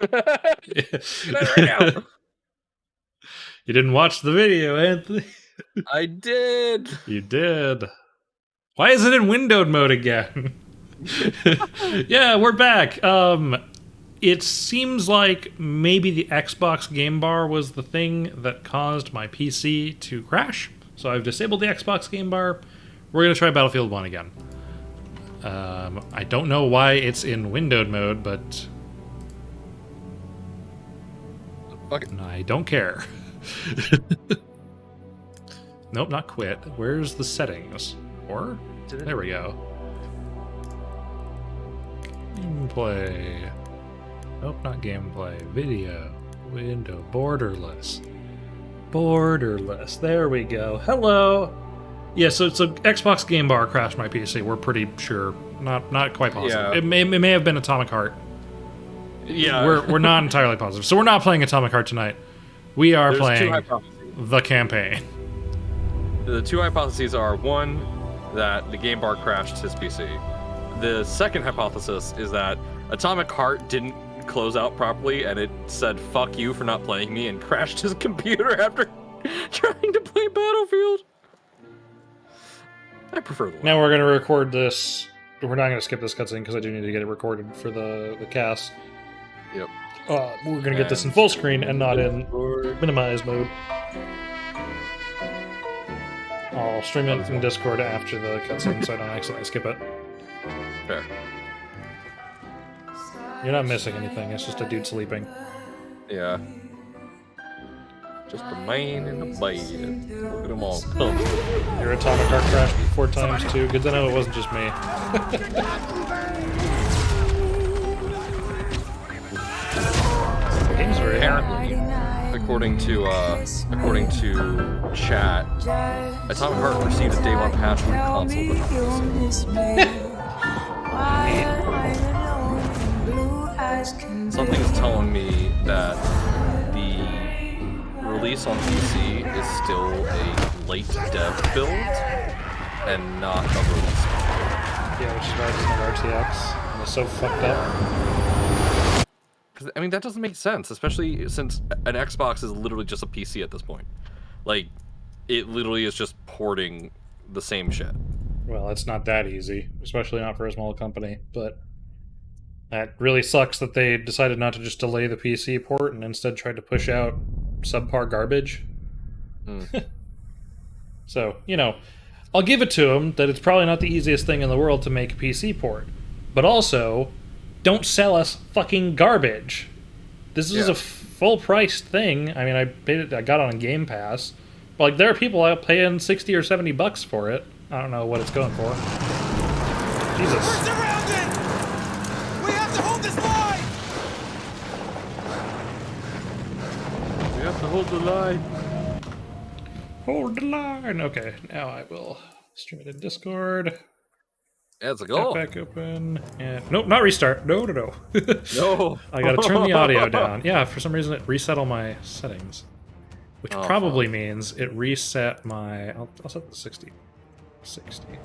Get out right now. You didn't watch the video, Anthony. I did. You did. Why is it in windowed mode again? Yeah, we're back. It seems like maybe the Xbox game bar was the thing that caused my PC to crash. So I've disabled the Xbox game bar. We're gonna try Battlefield 1 again. I don't know why it's in windowed mode, but Fuck it. I don't care. Nope, not quit. Where's the settings? Or there we go. Gameplay. Nope, not gameplay. Video. Window. Borderless. Borderless. There we go. Hello. Yeah, so Xbox game bar crashed my PC. We're pretty sure. Not quite positive. Yeah. It may have been Atomic Heart. Yeah. We're not entirely positive. So we're not playing Atomic Heart tonight. We are There's two playing hypotheses. the campaign. The two hypotheses are, one, that the game bar crashed his PC. The second hypothesis is that Atomic Heart didn't close out properly and it said fuck you for not playing me and crashed his computer after trying to play Battlefield. I prefer the one. Now we're going to record this. We're not going to skip this cutscene because I do need to get it recorded for the cast. Yep. We're going to get this in full screen and not in minimize mode. I'll stream it in Discord after the cutscene so I don't accidentally skip it. Fair. You're not missing anything, it's just a dude sleeping. Yeah. Just a man in the bed. Look at them all. Your Atomic Heart crashed 4 times too. Good to know it wasn't just me. The game's very Apparently, according to chat, Atomic Heart received a day one patch from the console, but not PC. Something's telling me that the release on PC is still a late dev build and not a release. Yeah, which is why it doesn't have RTX. And it's so fucked up. I mean, that doesn't make sense, especially since an Xbox is literally just a PC at this point. Like, it literally is just porting the same shit. Well, it's not that easy, especially not for a small company, but that really sucks that they decided not to just delay the PC port and instead tried to push out subpar garbage. So, you know, I'll give it to them that it's probably not the easiest thing in the world to make a PC port. But also, don't sell us fucking garbage. This is a full-priced thing. I mean, I got it on Game Pass. But, like, there are people out paying $60 or $70 for it. I don't know what it's going for. Jesus. We're surrounded! We have to hold this line! We have to hold the line. Hold the line. Okay, now I will stream it in Discord. Let's go. Back open. And nope, not restart. No. No. I gotta turn the audio down. Yeah, for some reason it reset all my settings. Which probably means it reset my... I'll set the 60. 60. Yeah.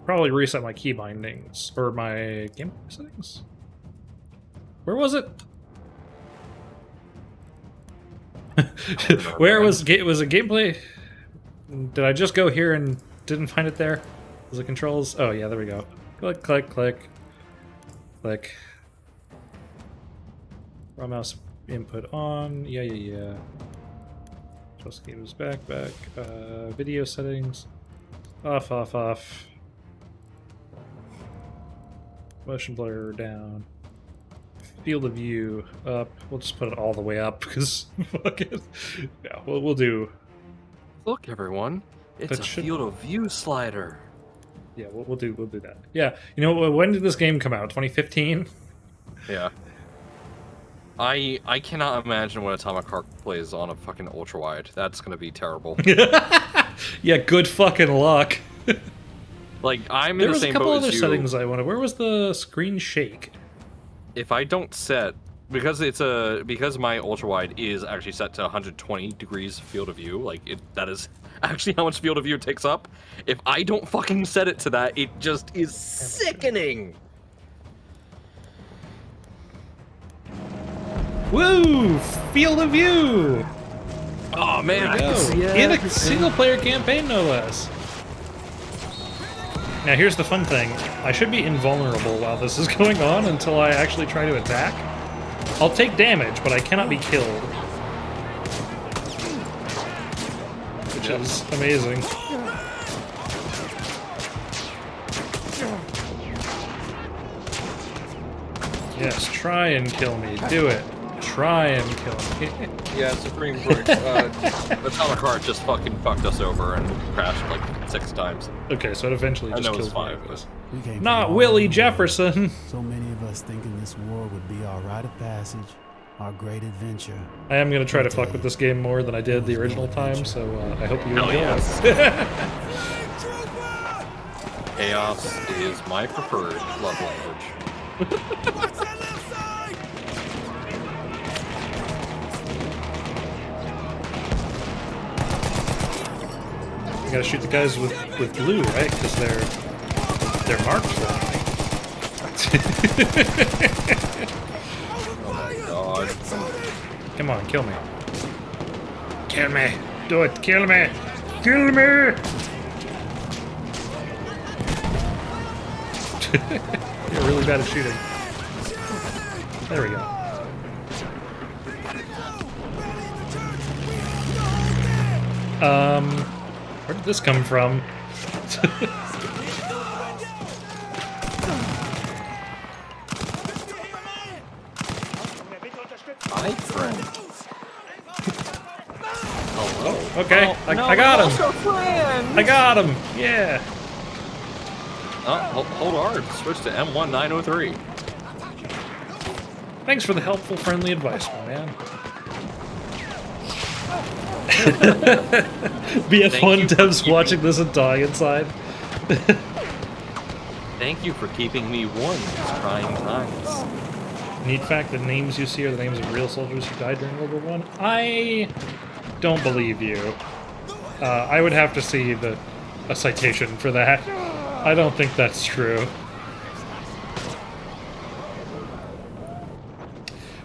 Probably reset my key bindings. Or my game settings? Where was it? Where was it gameplay? Did I just go here and didn't find it there? Was it controls? Oh yeah, there we go. Click, click, click. Click. Raw mouse input on. Yeah. Just games back. Video settings. Off. Motion blur down. Field of view up. We'll just put it all the way up because fuck it. Yeah, we'll do. Look, everyone, it's a field of view slider. Yeah, we'll do that. Yeah, you know, when did this game come out? 2015. Yeah. I cannot imagine what Atomic Heart plays on a fucking ultra wide. That's gonna be terrible. Yeah, good fucking luck. Like, I'm in the same boat as you. There was a couple other settings I wanted. Where was the screen shake? If I don't set, because my ultra wide is actually set to 120 degrees field of view, like that is actually how much field of view it takes up. If I don't fucking set it to that, it just is sickening. Woo! Field of View! Oh man, I Go. can see it. In a single-player campaign, no less. Now here's the fun thing. I should be invulnerable while this is going on until I actually try to attack. I'll take damage, but I cannot be killed. Which is amazing. Yes, try and kill me. Do it. Try and kill me. Yeah, Supreme Court. Atomic Heart just fucking fucked us over and crashed like 6 times. Okay, so it eventually I just know it's kills me. fine, but We came from Not all Willie over. Jefferson. So many of us thinking this war would be our rite of passage, our great adventure. I am going to try to fuck with this game more than I did the original time, so I hope you Hell enjoy yes. it. Chaos is my preferred love language. Watch that left side! You gotta shoot the guys with blue, right? Because they're marked for Oh my god. Come on, kill me. Kill me. Do it. Kill me. Kill me. You're really bad at shooting. There we go. Where did this come from? My friend. Hello. Okay, Oh, no, I got we're him. also friends. I got him. Yeah. Oh, hold hard. Switch to M1903. Thanks for the helpful, friendly advice, my man. BF1 you for devs keeping- watching this and dying inside. Thank you for keeping me warm in these trying times. Neat fact, the names you see are the names of real soldiers who died during World War I. I don't believe you. I would have to see a citation for that. I don't think that's true.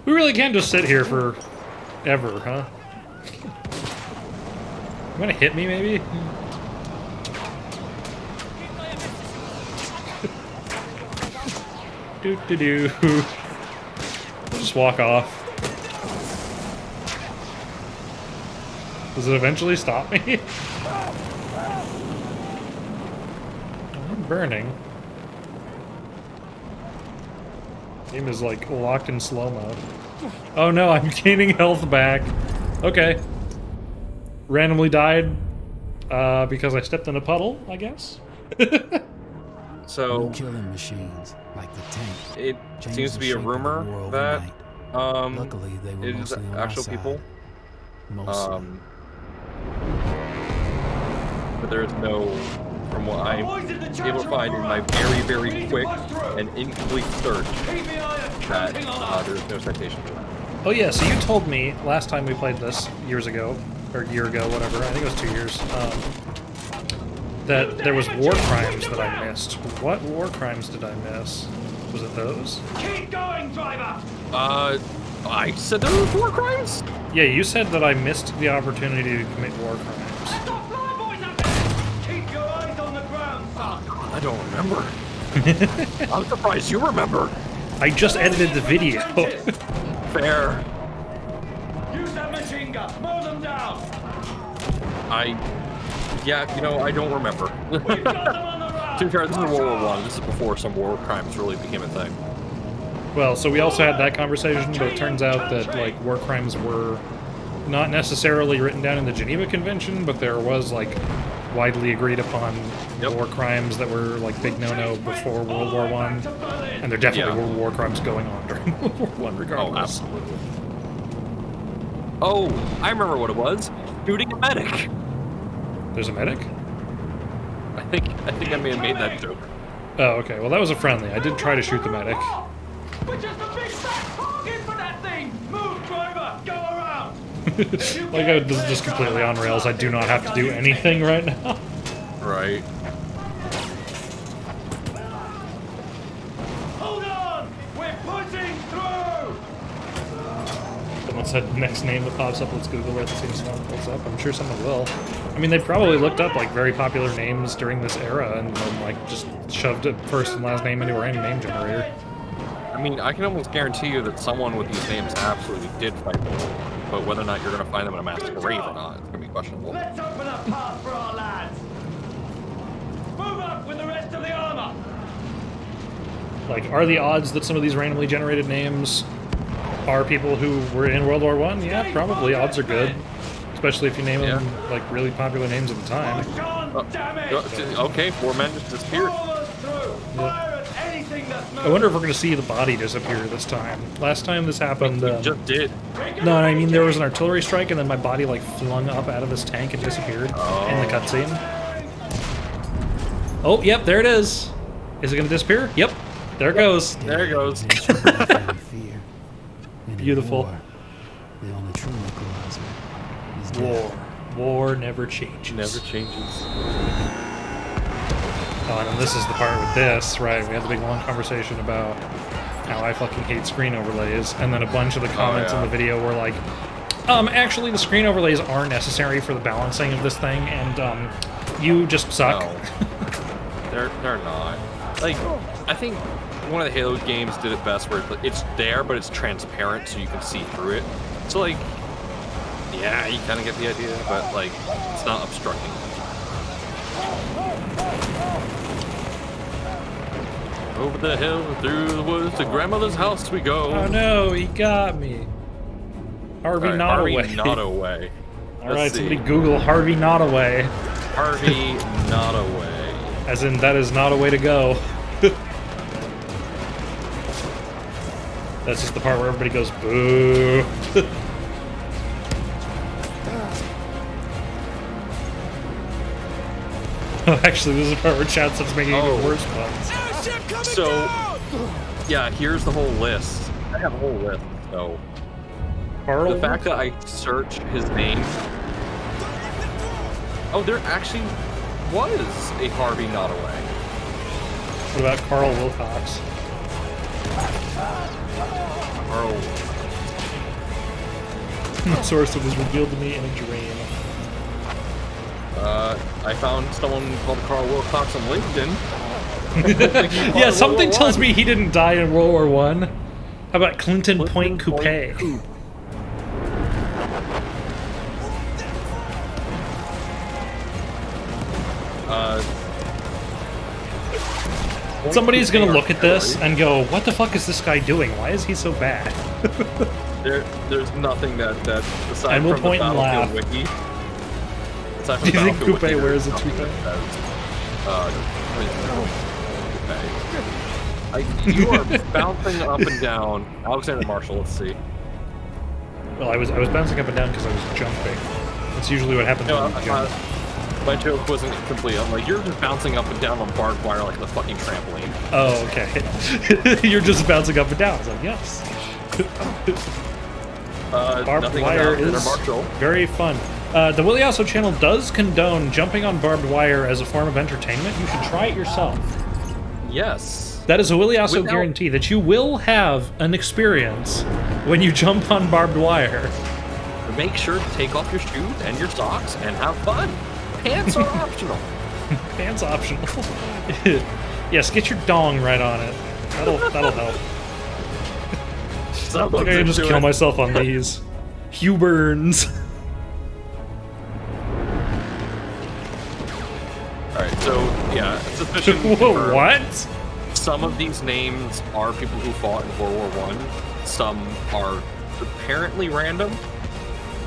We really can just sit here for ever, huh? You wanna hit me, maybe? Do. Just walk off. Does it eventually stop me? I'm burning. Game is like locked in slow mode. Oh no, I'm gaining health back. Okay. Randomly died because I stepped in a puddle, I guess. So New killing machines, like the tank. it changed seems to the be a shape of the rumor war that overnight. Luckily, they were it is mostly on our actual side. people. Mostly. But there is no, from what I'm able to find in my very, very quick and incomplete search, that there's no citation for that. Oh yeah, so you told me last time we played this years ago, or a year ago, whatever, I think it was 2 years, that there was war crimes that I missed. What war crimes did I miss? Was it those? Keep going, driver! I said there were 4 crimes? Yeah, you said that I missed the opportunity to commit war crimes. Stop fly, boys up there! Keep your eyes on the ground, son! I don't remember. I'm surprised you remember. I just edited the video. Fair. Use that machine gun! Mow them down! Yeah, you know, I don't remember. We've got them on the run! To be fair, this is World War One. This is before some war crimes really became a thing. Well, so we also had that conversation, but it turns out that, like, war crimes were not necessarily written down in the Geneva Convention, but there was, like, widely agreed upon war crimes that were, like, big no-no before World War One. And there definitely were war crimes going on during World War One, Oh, regardless. absolutely. Oh, I remember what it was. Shooting a medic. There's a medic? I think I may have made that joke. Oh, okay. Well, that was a friendly. I did try to shoot the medic. We're just a big fat target for that thing! Move, driver! Go around! Like, this is just completely on rails. I do not have to do anything right now. Right. Hold on! We're pushing through! What's that next name that pops up? Let's Google it and see if someone pulls up. I'm sure someone will. I mean, they probably looked up like very popular names during this era and then like just shoved a first and last name into a random name generator. I mean, I can almost guarantee you that someone with these names absolutely did fight World War I, but whether or not you're going to find them in a mass grave or not, it's going to be questionable. Let's open a path for our lads. Move up with the rest of the armor. Like, are the odds that some of these randomly generated names are people who were in World War I? Yeah, probably. Odds are good. Especially if you name them, like, really popular names at the time. Push on, damn it. Okay, 4 men just disappeared. Follow us through. Fire at anything that's moving. I wonder if we're going to see the body disappear this time. Last time this happened... We just did. no, I mean, there was an artillery strike, and then my body, like, flung up out of this tank and disappeared in the cutscene. Oh, yep, there it is. Is it going to disappear? Yep. There it goes. There it goes. Beautiful. The only true equalizer is death. War. War never changes. Never changes. Oh, and then this is the part with this, right? We had the big long conversation about how I fucking hate screen overlays, and then a bunch of the comments in the video were like, actually the screen overlays are necessary for the balancing of this thing, and you just suck. No. They're not. Like, I think one of the Halo games did it best where it's there, but it's transparent so you can see through it. So, like, yeah, you kind of get the idea, but, like, it's not obstructing. Over the hill, through the woods, to grandmother's house we go. Oh no, he got me. Harvey Harvey Nottaway. Nottaway. Alright, somebody Google Harvey Nottaway. Harvey Nottaway. As in, that is not a way to go. That's just the part where everybody goes, boo. Oh, actually, this is the part where chat starts making even worse puns. So, yeah, here's the whole list. I have a whole list, so... Carl? The fact that I search his name... Oh, there actually was a Harvey Nottaway. What about Carl Wilcox? Carl... The source that was revealed to me in a dream. I found someone called Carl Wilcox on LinkedIn. Yeah, something tells me he didn't die in World War I. How about Clinton Point Coupe? Somebody's gonna look at this and go, what the fuck is this guy doing? Why is he so bad? There's nothing that aside And we'll from point the and laugh. Wiki. Aside from Do you think Battlefield Coupe Wiki, wears a there's nothing toupee? that says, you are bouncing up and down. Alexander Marshall, let's see. Well, I was bouncing up and down because I was jumping. That's usually what happens No, when you jump. my joke wasn't complete. I'm like, you're just bouncing up and down on barbed wire like the fucking trampoline. Oh, okay. You're just bouncing up and down. I was like, yes. Barbed Nothing wire about is Marshall. very fun. The Willie Also channel does condone jumping on barbed wire as a form of entertainment. You should try it yourself. Yes. That is a Willie Also Without- guarantee that you will have an experience when you jump on barbed wire. Make sure to take off your shoes and your socks and have fun. Pants are optional. Pants optional. Yes, get your dong right on it. That'll help. So I think I can just kill myself on these. Hugh Burns. Alright, so, yeah, suspicion Whoa, confirmed. what? Some of these names are people who fought in World War I. Some are apparently random.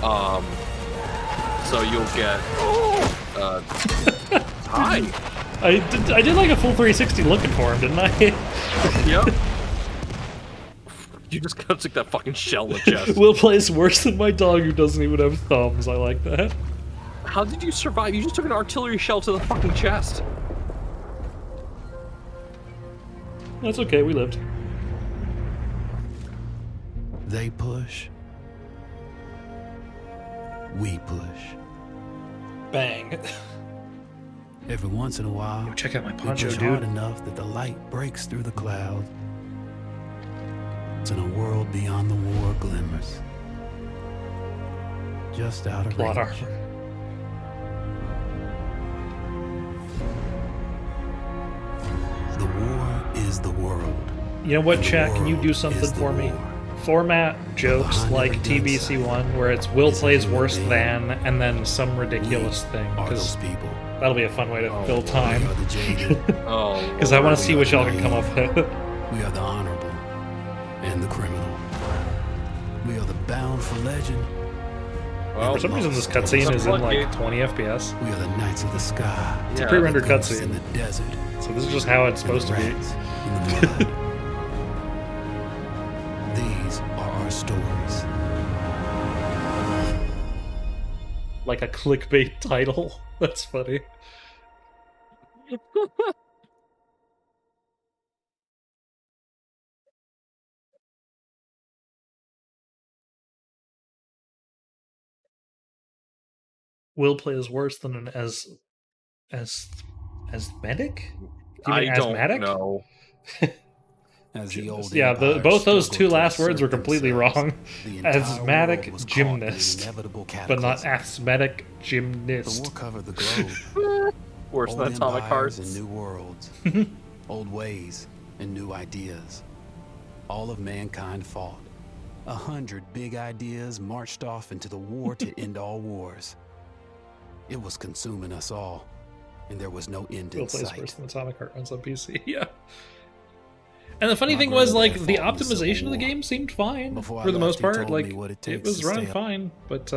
So you'll get, hi. I did like a full 360 looking for him, didn't I? Yep. You just gotta stick that fucking shell in the chest. Will plays worse than my dog who doesn't even have thumbs. I like that. How did you survive? You just took an artillery shell to the fucking chest. That's okay, we lived. They push. We push. Bang. Every once in a while, Yo, check out my we poncho, push dude. hard enough that the light breaks through the clouds. And a world beyond the war glimmers. just out of Plot range. armor. The war is the world. You know what, And the chat? Can you world do is something the for me? war. Format jokes Behind like every gun TBC1, where it's Will is a plays human worse being. than, and then some ridiculous We thing. are Because those people. that'll be a fun way to fill We time. are the jaded. Oh, Because I want to We see are what the y'all can come up naive. with. We are the honorable and the criminal. We are the bound for legend. well, For some reason, this cutscene is in like Lucky. 20 FPS. We are the knights of the sky. It's a Yeah, pre-rendered Ghosts in cutscene, the desert. so this is just how it's supposed to and the be. rats in the mud. These are our stories. Like a clickbait title. That's funny. Will plays worse than an asthmatic? Do you I mean don't asthmatic? know. As the old Yeah, empires both those struggled two to last words were assert completely themselves, wrong. the entire Asthmatic world was caught in an gymnast, inevitable but not cataclysm. asthmatic The gymnast. war covered the globe. Worse Old than Atomic empires Hearts. and new worlds, old ways and new ideas. All of mankind fought. 100 big ideas marched off into the war to end all wars. It was consuming us all, and there was no end Will in plays sight. worse than Atomic Heart runs on PC. Yeah. And the funny My thing was, like, granddad the fought in the Civil optimization of the War. game seemed fine Before I for the most left, he part. told me Like, what it it takes was to running stay up. fine, but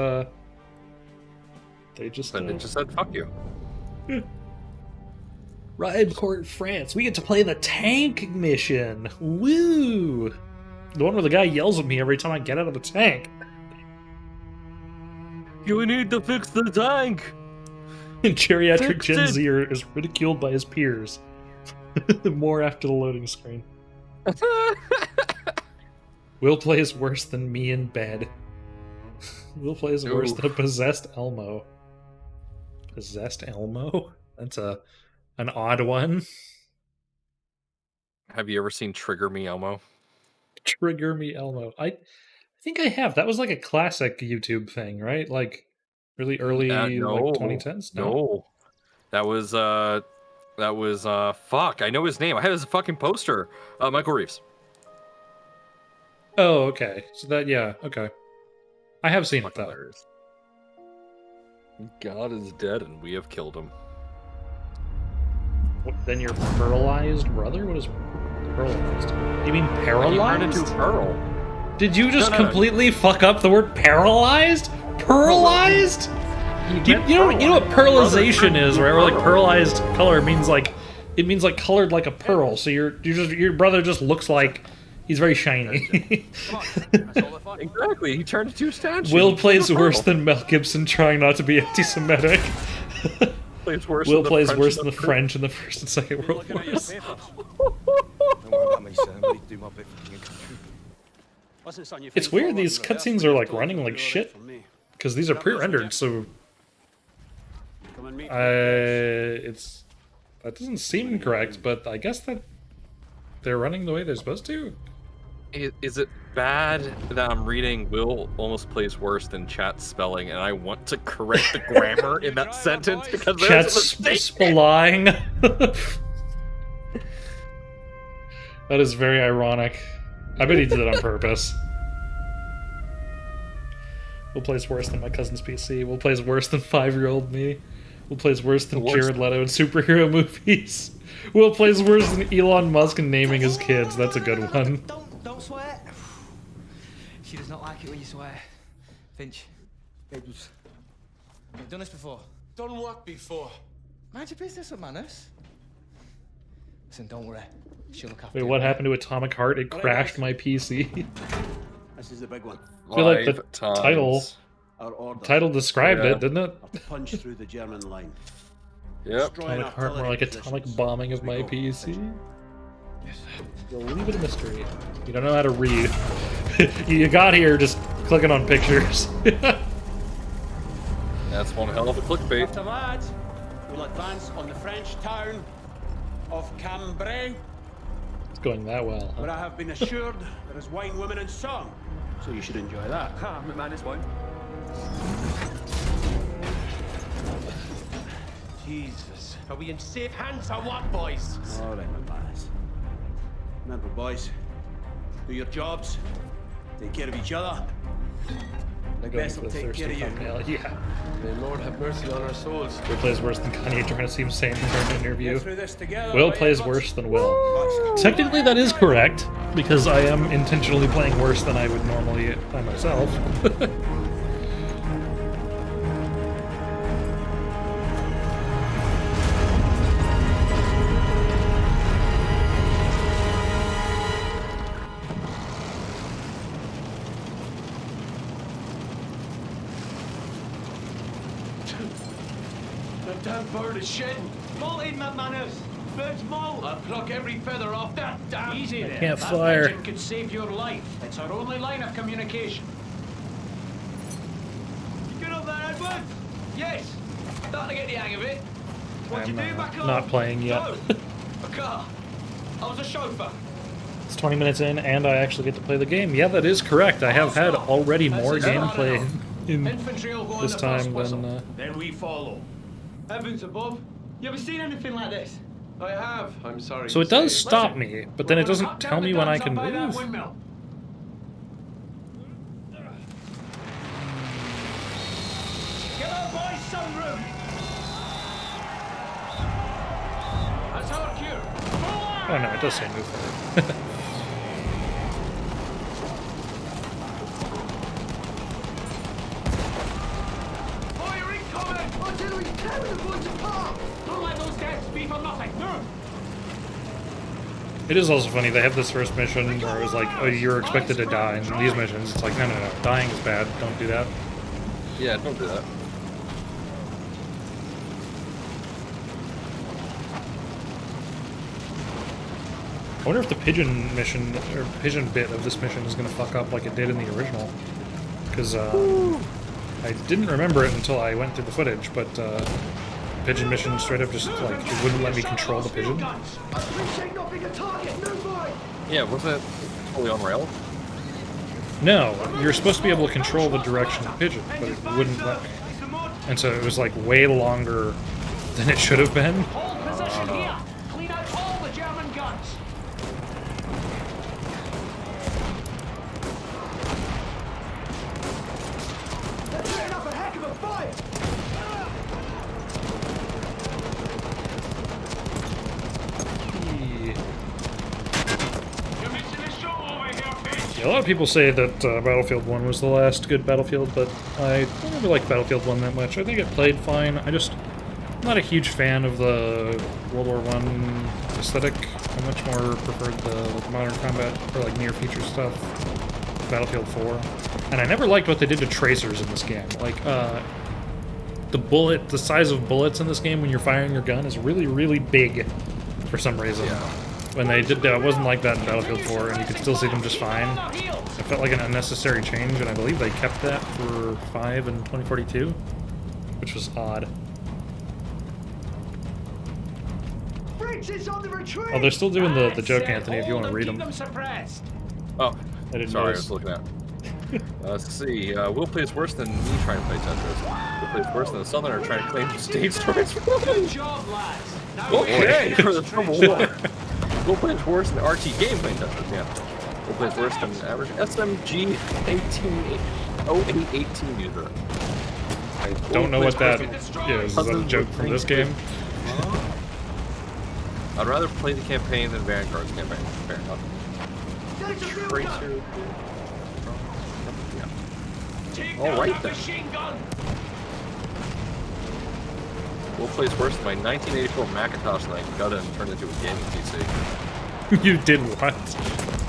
they just Then it just said, fuck you. Ride Court France. We get to play the tank mission. Woo! The one where the guy yells at me every time I get out of the tank. You need to fix the tank. And geriatric Fixed Gen it. Zer is ridiculed by his peers. More after the loading screen. Will plays worse than me in bed. Will plays worse Oof. than a possessed Elmo. Possessed Elmo? That's an odd one. Have you ever seen Trigger Me Elmo? Trigger me Elmo. I think I have. That was like a classic YouTube thing, right? Like really early No, like 2010s? no. That was fuck. I know his name. I had his fucking poster. Michael Reeves. Oh, okay. So that yeah, okay. I have seen it Fucking though. hilarious. God is dead and we have killed him. Then your paralyzed brother? What is paralyzed? You mean He turned paralyzed? into Pearl. Did you just No, no, no. completely fuck up the word paralyzed? Paralyzed? You know what pearlization is, right? Where like pearlized color means like it means like colored like a pearl. So your brother just looks like he's very shiny. Exactly. He turned into a statue. Will plays Pearl. worse than Mel Gibson trying not to be anti-Semitic. Plays worse Will than the plays French worse in than the French in the First and Second World Wars. Don't worry about me, sir. I'm ready to do my bit for king and country. It's weird, these cutscenes are like running like shit. Because these are pre-rendered, so it's that doesn't seem correct, but I guess that they're running the way they're supposed to. Is it bad that I'm reading Will almost plays worse than chat spelling and I want to correct the grammar in that sentence because there's a Chat's mistake? spelying. That is very ironic. I bet he did it on purpose. Will plays worse than my cousin's PC. Will plays worse than 5-year-old me. Will plays worse than The worst. Jared Leto in superhero movies. Will plays worse than Elon Musk in naming his kids. That's a good one. Don't swear. She does not like it when you swear. Finch. You've done this before. Done what before? Mind your business with manners. Listen, don't worry. She'll look after Wait, you. what happened to Atomic Heart? It crashed my PC. This is the big one. I feel like the 5 times. Our order. title described Yeah. it, didn't it? Are to punch through the German line. Yep. Destroying Atomic Heart, more like artillery atomic positions bombing as of we my go. PC. You'll leave it a mystery. You don't know how to read. You got here just clicking on pictures. That's one hell of a clickbait. After that, we'll advance on the French town of Cambrai, It's going that well. where I have been assured there is wine, women, and song. So you should enjoy that. Ah, McManus won't. Jesus. Are we in safe hands or what, boys? All right, my lads. Remember, boys, do your jobs, take care of each other. The best will take care of you. Yeah. May Lord have mercy on our souls. Will plays worse than Kanye trying to seem sane during an interview. Get through this together. Will boy, plays lads. worse than Will. Technically, that is correct, because I am intentionally playing worse than I would normally by myself. The damn bird is shedding. Molting, my manners. Bird's molt. I'll pluck every feather off that damn. Easy there. can't that fire. pigeon could save your life. It's our only line of communication. You good up there, Edward? Yes. Starting to get the hang of it. What'd you I'm, do back home? not playing yet. Oh, a car. I was a chauffeur. It's 20 minutes in, and I actually get to play the game. Yeah, that is correct. I have had already more gameplay in Infantry will go this on the first time whistle. than... Then we follow. Heavens above. You ever seen anything like this? I have. I'm sorry. So to it does say. stop me, but then it doesn't tell me when I can move. That's our cue. Oh no, it does say move forward. Fire incoming! Artillery tearing the boys apart! Don't let those guys be for nothing. Move! It is also funny, they have this first mission where it was like, oh, you're expected to die, and in these missions, it's like, no, no, no, dying is bad, don't do that. Yeah, don't do that. I wonder if the pigeon mission, or pigeon bit of this mission is going to fuck up like it did in the original. Because I didn't remember it until I went through the footage, but pigeon mission straight up just like, it wouldn't let me control the pigeon. I appreciate not being a target. Move on! Yeah, wasn't it totally on rails? No, you're supposed to be able to control the direction of the pigeon, but it wouldn't let me. And so it was like way longer than it should have been. Hold position here. Clean out all the German guns. They're setting up a heck of a fire. You're missing a shot over here, bitch. Yeah, a lot of people say that Battlefield 1 was the last good Battlefield, but I don't really like Battlefield 1 that much. I think it played fine. I'm not a huge fan of the World War I aesthetic. I much more preferred the modern combat or like near future stuff. Battlefield 4. And I never liked what they did to tracers in this game. Like, the size of bullets in this game when you're firing your gun is really, really big for some reason. Yeah. When they did that, it wasn't like that in Battlefield 4, and you could still see them just fine. It felt like an unnecessary change, and I believe they kept that for 5 in 2042, which was odd. Oh, they're still doing the joke, Anthony, if you want to read them. Oh, I didn't sorry, notice. I was looking at. Let's see. Will plays worse than me trying to play Tetris. Will plays worse than the Southerner trying to claim stage rights. Good job, lads. Now Okay, for the Civil War. Will plays worse than RT game playing Tetris. Yeah. Will plays worse than the average SMG 0818 user. I don't know what that is. Is that a joke from this game? I'd rather play the campaign than Vanguard's campaign. Fair enough. Tracer. Yeah. All right then. Will plays worse than my 1984 Macintosh that I gutted and turned into a gaming PC. You did what?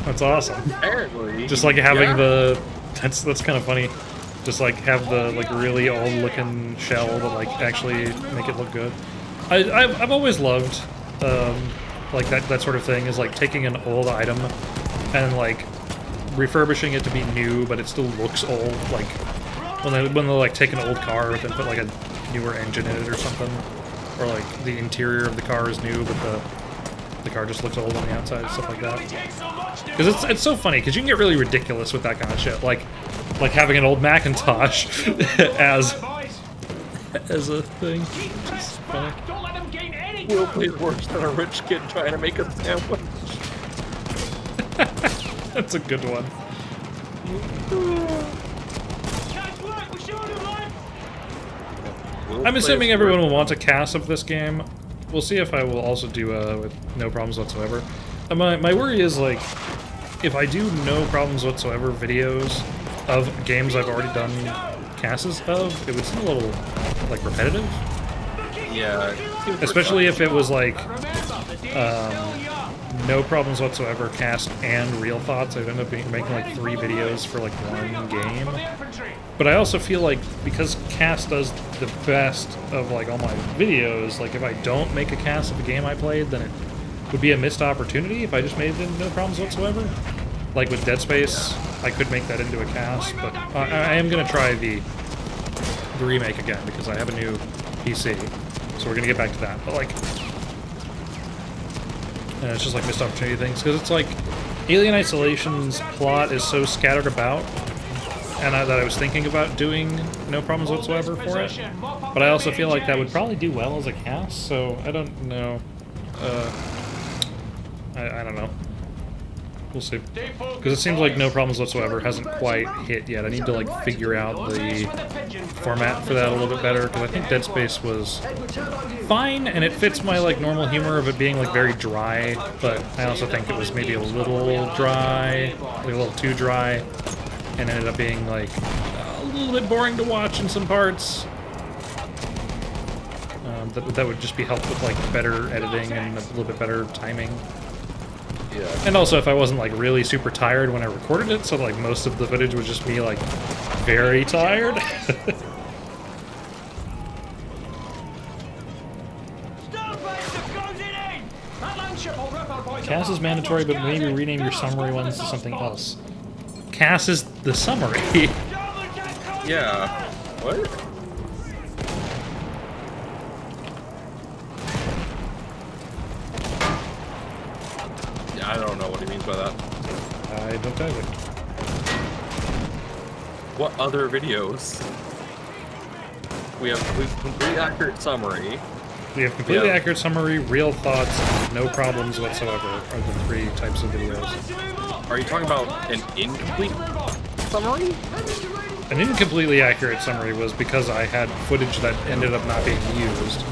That's awesome. Apparently. Just like having yeah. the... That's kind of funny. Just like have the like really old looking shell that like actually make it look good. I've always loved like that sort of thing is like taking an old item and like refurbishing it to be new, but it still looks old. Like when they like take an old car and put like a newer engine in it or something, or like the interior of the car is new, but the car just looks old on the outside, stuff like that. Because it's so funny because you can get really ridiculous with that kind of shit. Like Like having an old Macintosh as a thing. Keep threats back. Don't let them gain any Will ground. plays worse than a rich kid trying to make a sandwich. That's a good one. Guys, look, we're showing them life. Will I'm plays assuming everyone worse- will want a cast of this game. We'll see if I will also do with no problems whatsoever. My worry is, like, if I do no problems whatsoever videos of games I've already done casts of, it would seem a little, like, repetitive. Yeah. Especially if it was, like, Remember, the day is still young. no problems whatsoever cast and real thoughts. I'd end up making, like, 3 videos for, like, one game. For the infantry. But I also feel like because cast does the best of like all my videos, like if I don't make a cast of a game I played, then it would be a missed opportunity if I just made it into no problems whatsoever. Like with Dead Space, I could make that into a cast, but I am gonna try the remake again because I have a new PC, so we're gonna get back to that. But like, and it's just like missed opportunity things because it's like Alien Isolation's plot is so scattered about. And that I was thinking about doing no problems whatsoever for it. But I also feel like that would probably do well as a cast, so I don't know. I don't know. We'll see. Because it seems like no problems whatsoever hasn't quite hit yet. I need to like figure out the format for that a little bit better, because I think Dead Space was fine, and it fits my like normal humor of it being like very dry, but I also think it was maybe a little dry, like a little too dry. And ended up being like a little bit boring to watch in some parts. That would just be helped with like better editing and a little bit better timing. Yeah. And also if I wasn't like really super tired when I recorded it, so like most of the footage was just me like very tired. Cast is mandatory, but maybe rename your summary ones to something else. Cast is the summary. Yeah. What? Yeah, I don't know what he means by that. I don't either. What other videos? We have complete accurate summary. We have completely Yeah. accurate summary, real thoughts, and no problems whatsoever are the 3 types of videos. Are you talking about an incomplete summary? An incompletely accurate summary was because I had footage that ended up not being used.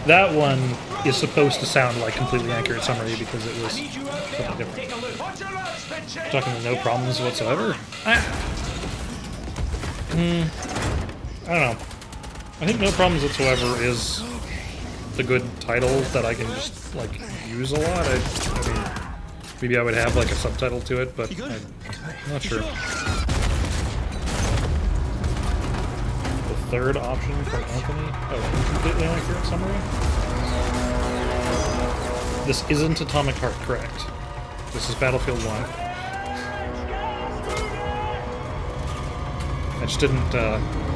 That one is supposed to sound like completely accurate summary because it was something different. Talking about no problems whatsoever? I don't know. I think no problems whatsoever is the good title that I can just like use a lot. I mean, maybe I would have like a subtitle to it, but I'm not sure. The third option from Anthony. Oh, completely accurate summary. This isn't Atomic Heart, correct? This is Battlefield 1. I just didn't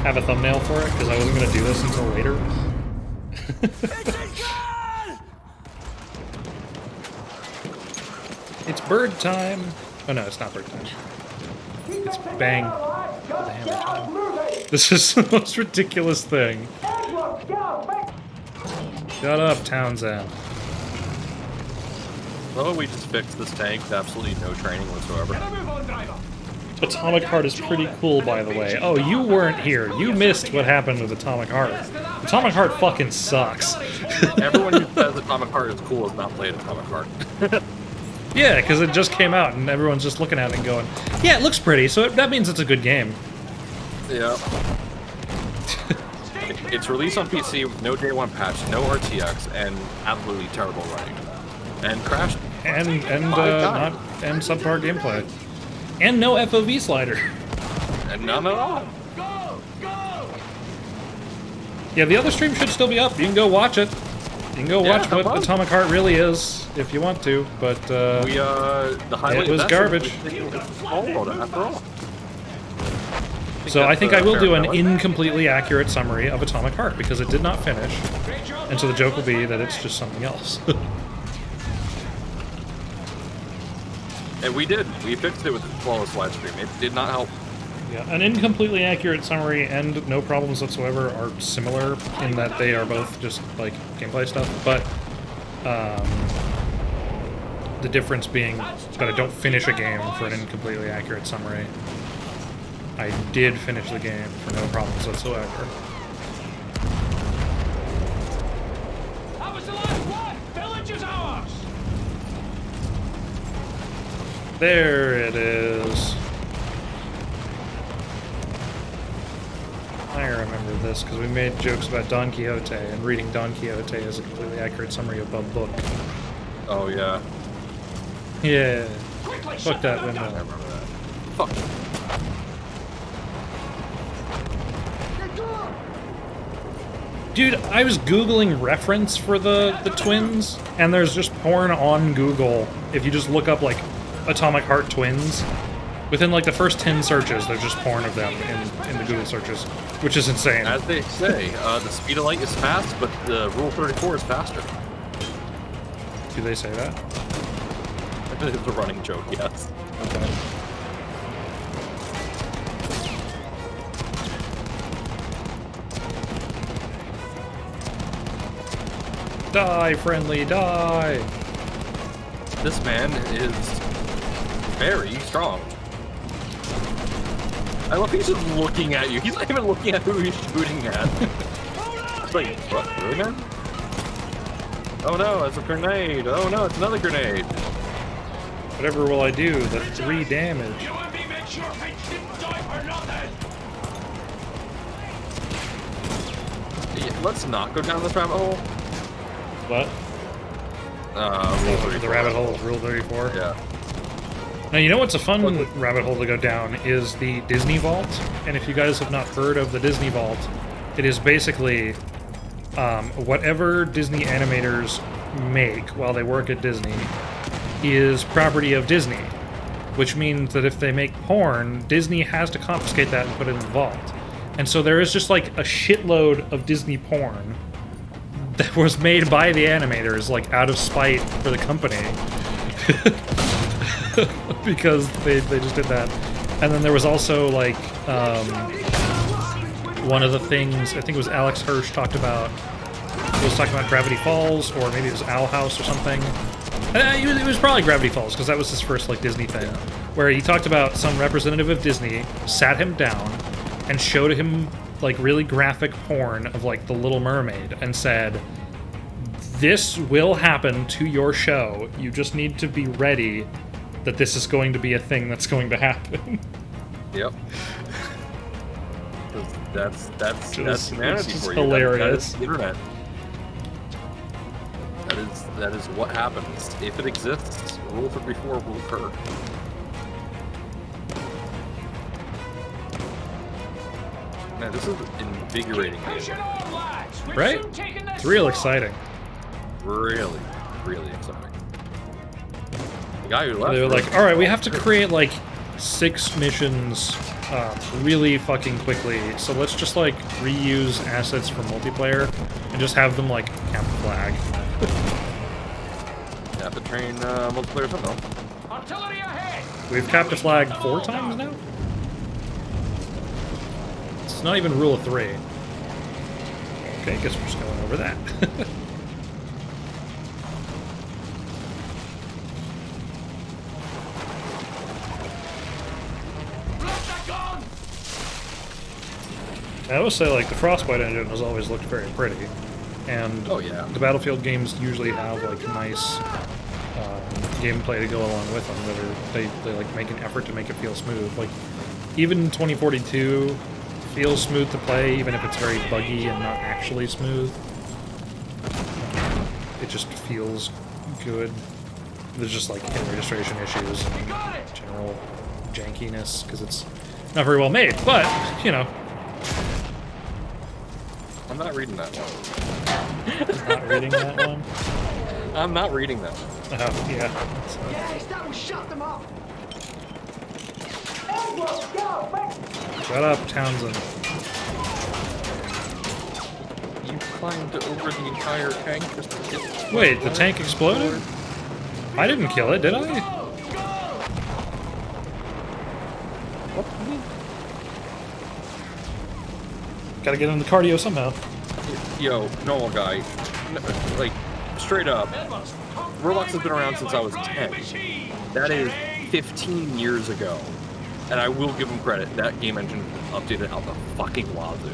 have a thumbnail for it because I wasn't going to do this until later. It's bird time. Oh no, it's not bird time. It's bang damage time. This is the most ridiculous thing. Shut up, Townsend. Oh, we just fixed this tank with absolutely no training whatsoever. Atomic Heart is pretty cool, by the way. Oh, you weren't here. You missed what happened with Atomic Heart. Atomic Heart fucking sucks. Everyone who says Atomic Heart is cool has not played Atomic Heart. Yeah, because it just came out and everyone's just looking at it and going, yeah, it looks pretty, so that means it's a good game. Yeah. It's released on PC with no day 1 patch, no RTX, and absolutely terrible running. And crashed. And subpar gameplay. And no FOV slider. And none at all. Yeah, the other stream should still be up. You can go watch it. You can go watch what Atomic Heart really is if you want to, but the highlight it was garbage. After all. So I think I will do an incompletely accurate summary of Atomic Heart because it did not finish, and so the joke will be that it's just something else. And we did. We fixed it with the flawless live stream. It did not help. Yeah, an incompletely accurate summary and no problems whatsoever are similar in that they are both just like gameplay stuff, but the difference being that I don't finish a game for an incompletely accurate summary. I did finish the game for no problems whatsoever. That was the last one! Village is ours! There it is. I remember this because we made jokes about Don Quixote, and reading Don Quixote is a completely accurate summary of a book. Oh yeah. Yeah. Quickly, Fuck shut that the window. I remember that. Fuck. Dude, I was Googling reference for the twins, and there's just porn on Google. If you just look up, like, Atomic Heart twins, within, like, the first 10 searches, there's just porn of them in the Google searches, which is insane. As they say, the speed of light is fast, but the Rule 34 is faster. Do they say that? It's a running joke, yes. Okay. Die, friendly, die! This man is very strong. I love he's just looking at you. He's not even looking at who he's shooting at. It's like, what, really, man? Oh no, it's a grenade. Oh no, it's another grenade. Whatever will I do? The 3 damage. You and me make sure Finch didn't die for nothing! Yeah, let's not go down this rabbit hole. What? Rule The 34. rabbit hole is Rule 34? Yeah. Now, you know what's a fun rabbit hole to go down is the Disney Vault. And if you guys have not heard of the Disney Vault, it is basically whatever Disney animators make while they work at Disney is property of Disney. Which means that if they make porn, Disney has to confiscate that and put it in the vault. And so there is just like a shitload of Disney porn that was made by the animators, like, out of spite for the company. Because they just did that. And then there was also, like, one of the things, I think it was Alex Hirsch talked about, he was talking about Gravity Falls, or maybe it was Owl House or something. It was probably Gravity Falls, because that was his first, like, Disney thing. Where he talked about some representative of Disney sat him down and showed him, like, really graphic porn of, like, The Little Mermaid, and said, this will happen to your show. You just need to be ready that this is going to be a thing that's going to happen. Yep. That's humanity just for you. hilarious. That is the internet. That is what happens. If it exists, Rule 34 will occur. Man, this is invigorating. Right? It's real exciting. Really, really exciting. The guy who left. They were like, all right, we have to create like 6 missions really fucking quickly, so let's just like reuse assets from multiplayer and just have them like cap the flag. You have to train multiplayer somehow. Artillery ahead! We've capped a flag 4 times now? It's not even Rule of 3. Okay, guess we're just going over that. I will say, like, the Frostbite engine has always looked very pretty, and Oh, yeah. the Battlefield games usually have like nice gameplay to go along with them. That are they like make an effort to make it feel smooth. Like even 2042 feels smooth to play, even if it's very buggy and not actually smooth. It just feels good. There's just like hit registration issues and general jankiness because it's not very well made, but you know. I'm not reading that one. Not reading that one? I'm not reading that one. Oh, yeah. Yes, that will shut them up. Shut up, Townsend. You climbed over the entire tank just to get... Wait, the tank exploded? I didn't kill it, did I? What? Gotta get in the cardio somehow. Yo, normal guy, like straight up, Roblox has been around since I was 10. That is 15 years ago. And I will give them credit, that game engine updated out the fucking wazoo.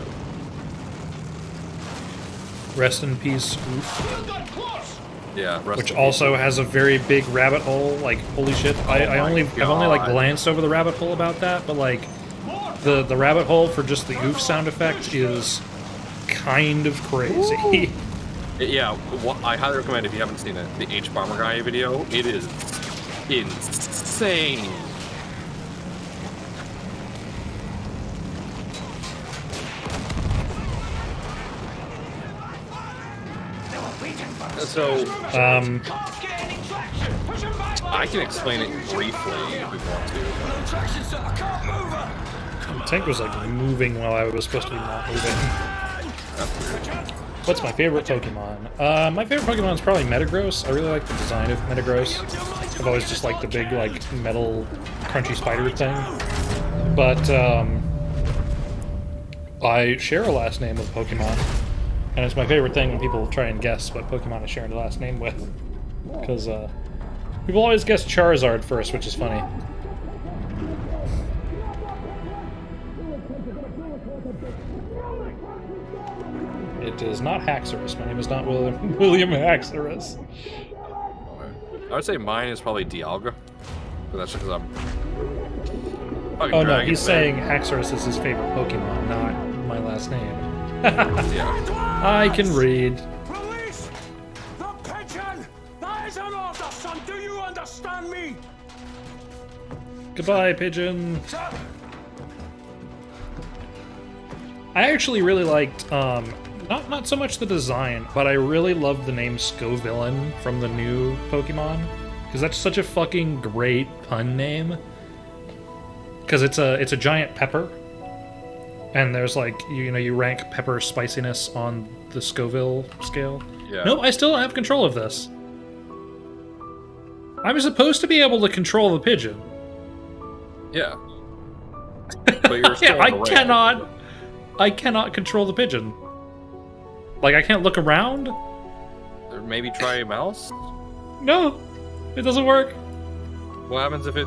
Rest in peace, Oof. Yeah, Which also has a very big rabbit hole. Like, holy shit! I've only like glanced over the rabbit hole about that, but like, the rabbit hole for just the oof sound effect is kind of crazy. Yeah, I highly recommend if you haven't seen it, the H Bomber Guy video. It is insane. So, I can explain it briefly if we want to. The tank was like moving while I was supposed to be not moving. What's my favorite Pokemon? My favorite Pokemon is probably Metagross. I really like the design of Metagross. I've always just liked the big, like, metal, crunchy spider thing. But, I share a last name with Pokemon. And it's my favorite thing when people try and guess what Pokemon is sharing the last name with. Because, people always guess Charizard first, which is funny. It is not Haxorus. My name is not William Haxorus. I would say mine is probably Dialga. But that's just because I'm... Oh no, he's saying Haxorus is his favorite Pokemon, not my last name. Yeah. I can read. Release the pigeon! That is an order, son! Do you understand me? Goodbye, pigeon. Sir? I actually really liked, not so much the design, but I really loved the name Scovillain from the new Pokemon. Because that's such a fucking great pun name. Because it's a giant pepper. And there's like, you rank pepper spiciness on the Scoville scale. Yeah. Nope, I still don't have control of this. I'm supposed to be able to control the pigeon. Yeah. But you're still Yeah, I cannot control the pigeon. Like, I can't look around? Or maybe try a mouse? No, it doesn't work. What happens if it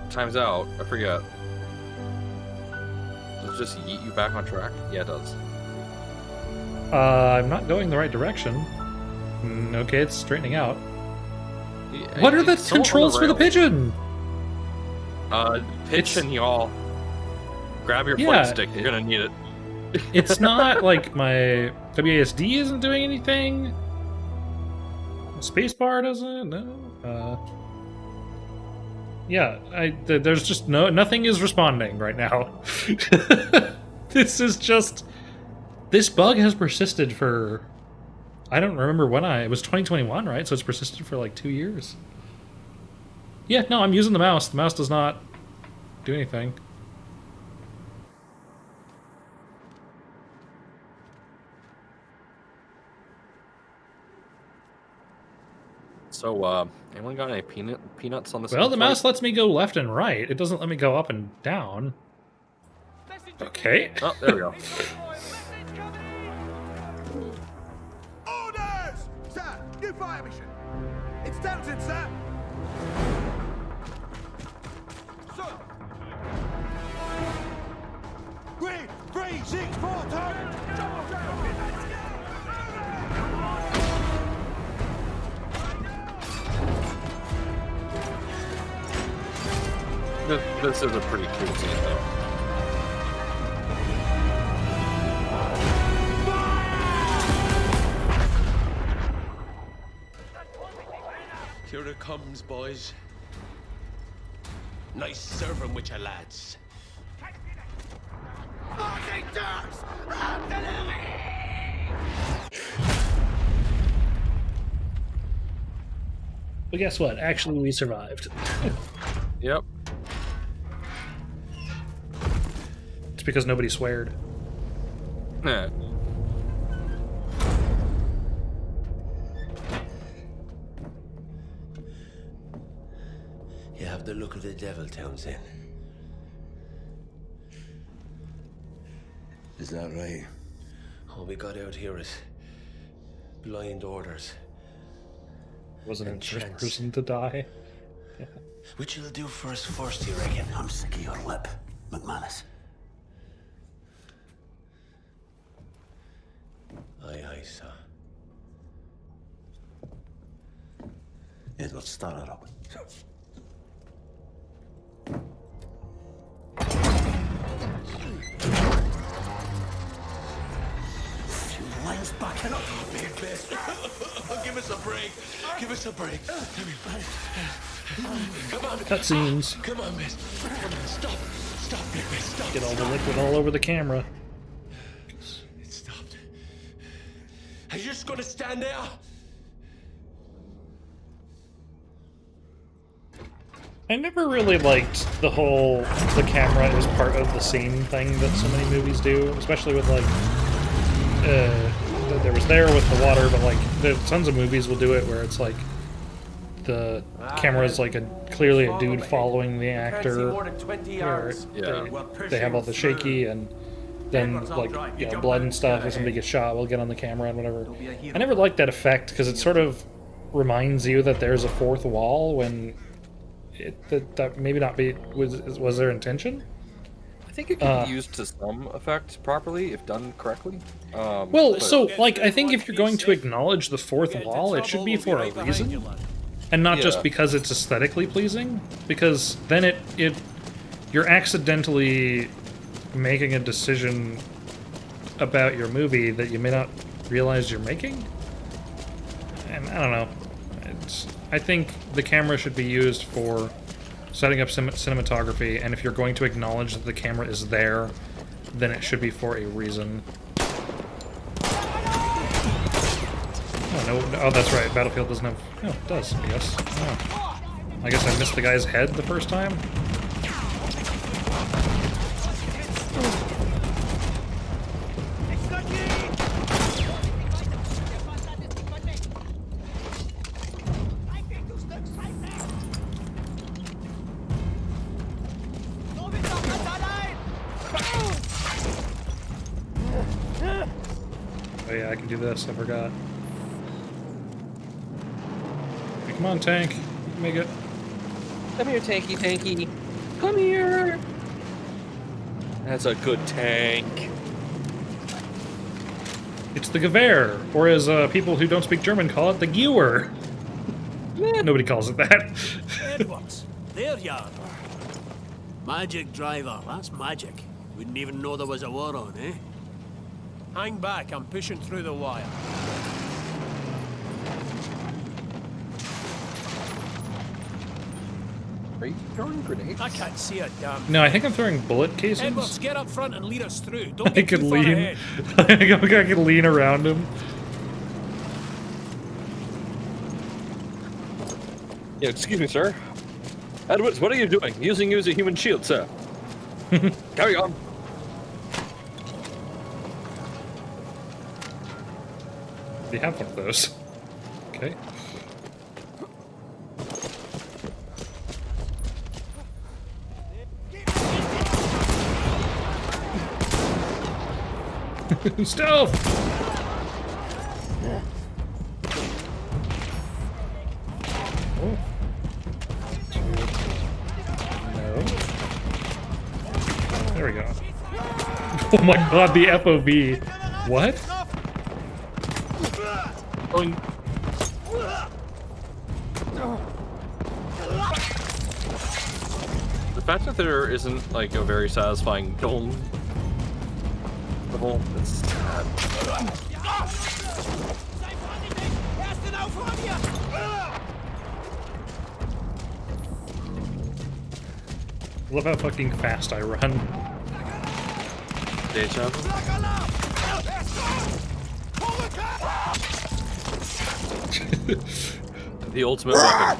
times out? I forget. Does it just yeet you back on track? Yeah, it does. I'm not going the right direction. Okay, it's straightening out. What are the controls for the pigeon? Pigeon, y'all. Grab your flight stick, you're gonna need it. It's not like my WASD isn't doing anything. Spacebar doesn't. No. Yeah, there's just nothing is responding right now. This bug has persisted for, I don't remember when it was 2021, right? So it's persisted for like 2 years. Yeah, no, I'm using the mouse. The mouse does not do anything. So, anyone got any peanuts on this? Well, the mouse lets me go left and right. It doesn't let me go up and down. Okay. Oh, there we go. Orders! Sir, new fire mission. It's Tempted, sir. Sir. 3, 6, 4, turn. This is a pretty cool scene, though. Here it comes, boys. Nice serving with your lads. But guess what? Actually, we survived. Yep. It's because nobody sweared. Yeah. You have the look of the devil, Townsend. Is that right? All we got out here is blind orders. Wasn't And the first chance. person to die. Which will do for us first, you reckon? I'm sick of your lip, McManus. Aye, aye, sir. Edward, start her up. Few lines backing up. Big best. Give us a break. Give us a break. Come on. Cutscenes. Come on, miss. Come on, stop. Stop, big miss. Stop. Get all the liquid all over the camera. It stopped. Are you just gonna stand there? I never really liked the whole the camera is part of the scene thing that so many movies do, especially with like there was there with the water, but like tons of movies will do it where it's like the camera is like clearly a dude following the actor. Where they have all the shaky and then like blood and stuff. If somebody gets shot, we'll get on the camera and whatever. I never liked that effect because it sort of reminds you that there's a fourth wall when. That maybe not be was their intention. I think it can be used to some effect properly if done correctly. Well, so like I think if you're going to acknowledge the fourth wall, it should be for a reason, and not just because it's aesthetically pleasing. Because then you're accidentally making a decision about your movie that you may not realize you're making. And I don't know. I think the camera should be used for setting up cinematography, and if you're going to acknowledge that the camera is there, then it should be for a reason. Oh, no, oh, that's right. Battlefield doesn't have... Oh, it does, I guess. Oh. I guess I missed the guy's head the first time. Oh yeah, I can do this. I forgot. Hey, come on, tank. You can make it. Come here, tanky. Come here. That's a good tank. It's the Gewehr, or as people who don't speak German call it, the Gewehr. Nobody calls it that. Edwards, there you are. Magic driver, that's magic. Wouldn't even know there was a war on, eh? Hang back, I'm pushing through the wire. Are you throwing grenades? I can't see a damn. No, I think I'm throwing bullet casings. Edwards, get up front and lead us through. Don't I get could too far lean. ahead. I think I could lean around him. Yeah, excuse me, sir. Edwards, what are you doing? Using you as a human shield, sir. Carry on. We have one of those. Okay. Stealth! Oh. No. There we go. Oh my god, the FOV. What? The fact that there isn't like a very satisfying dome level, it's sad. Love how fucking fast I run. Deja. The ultimate weapon.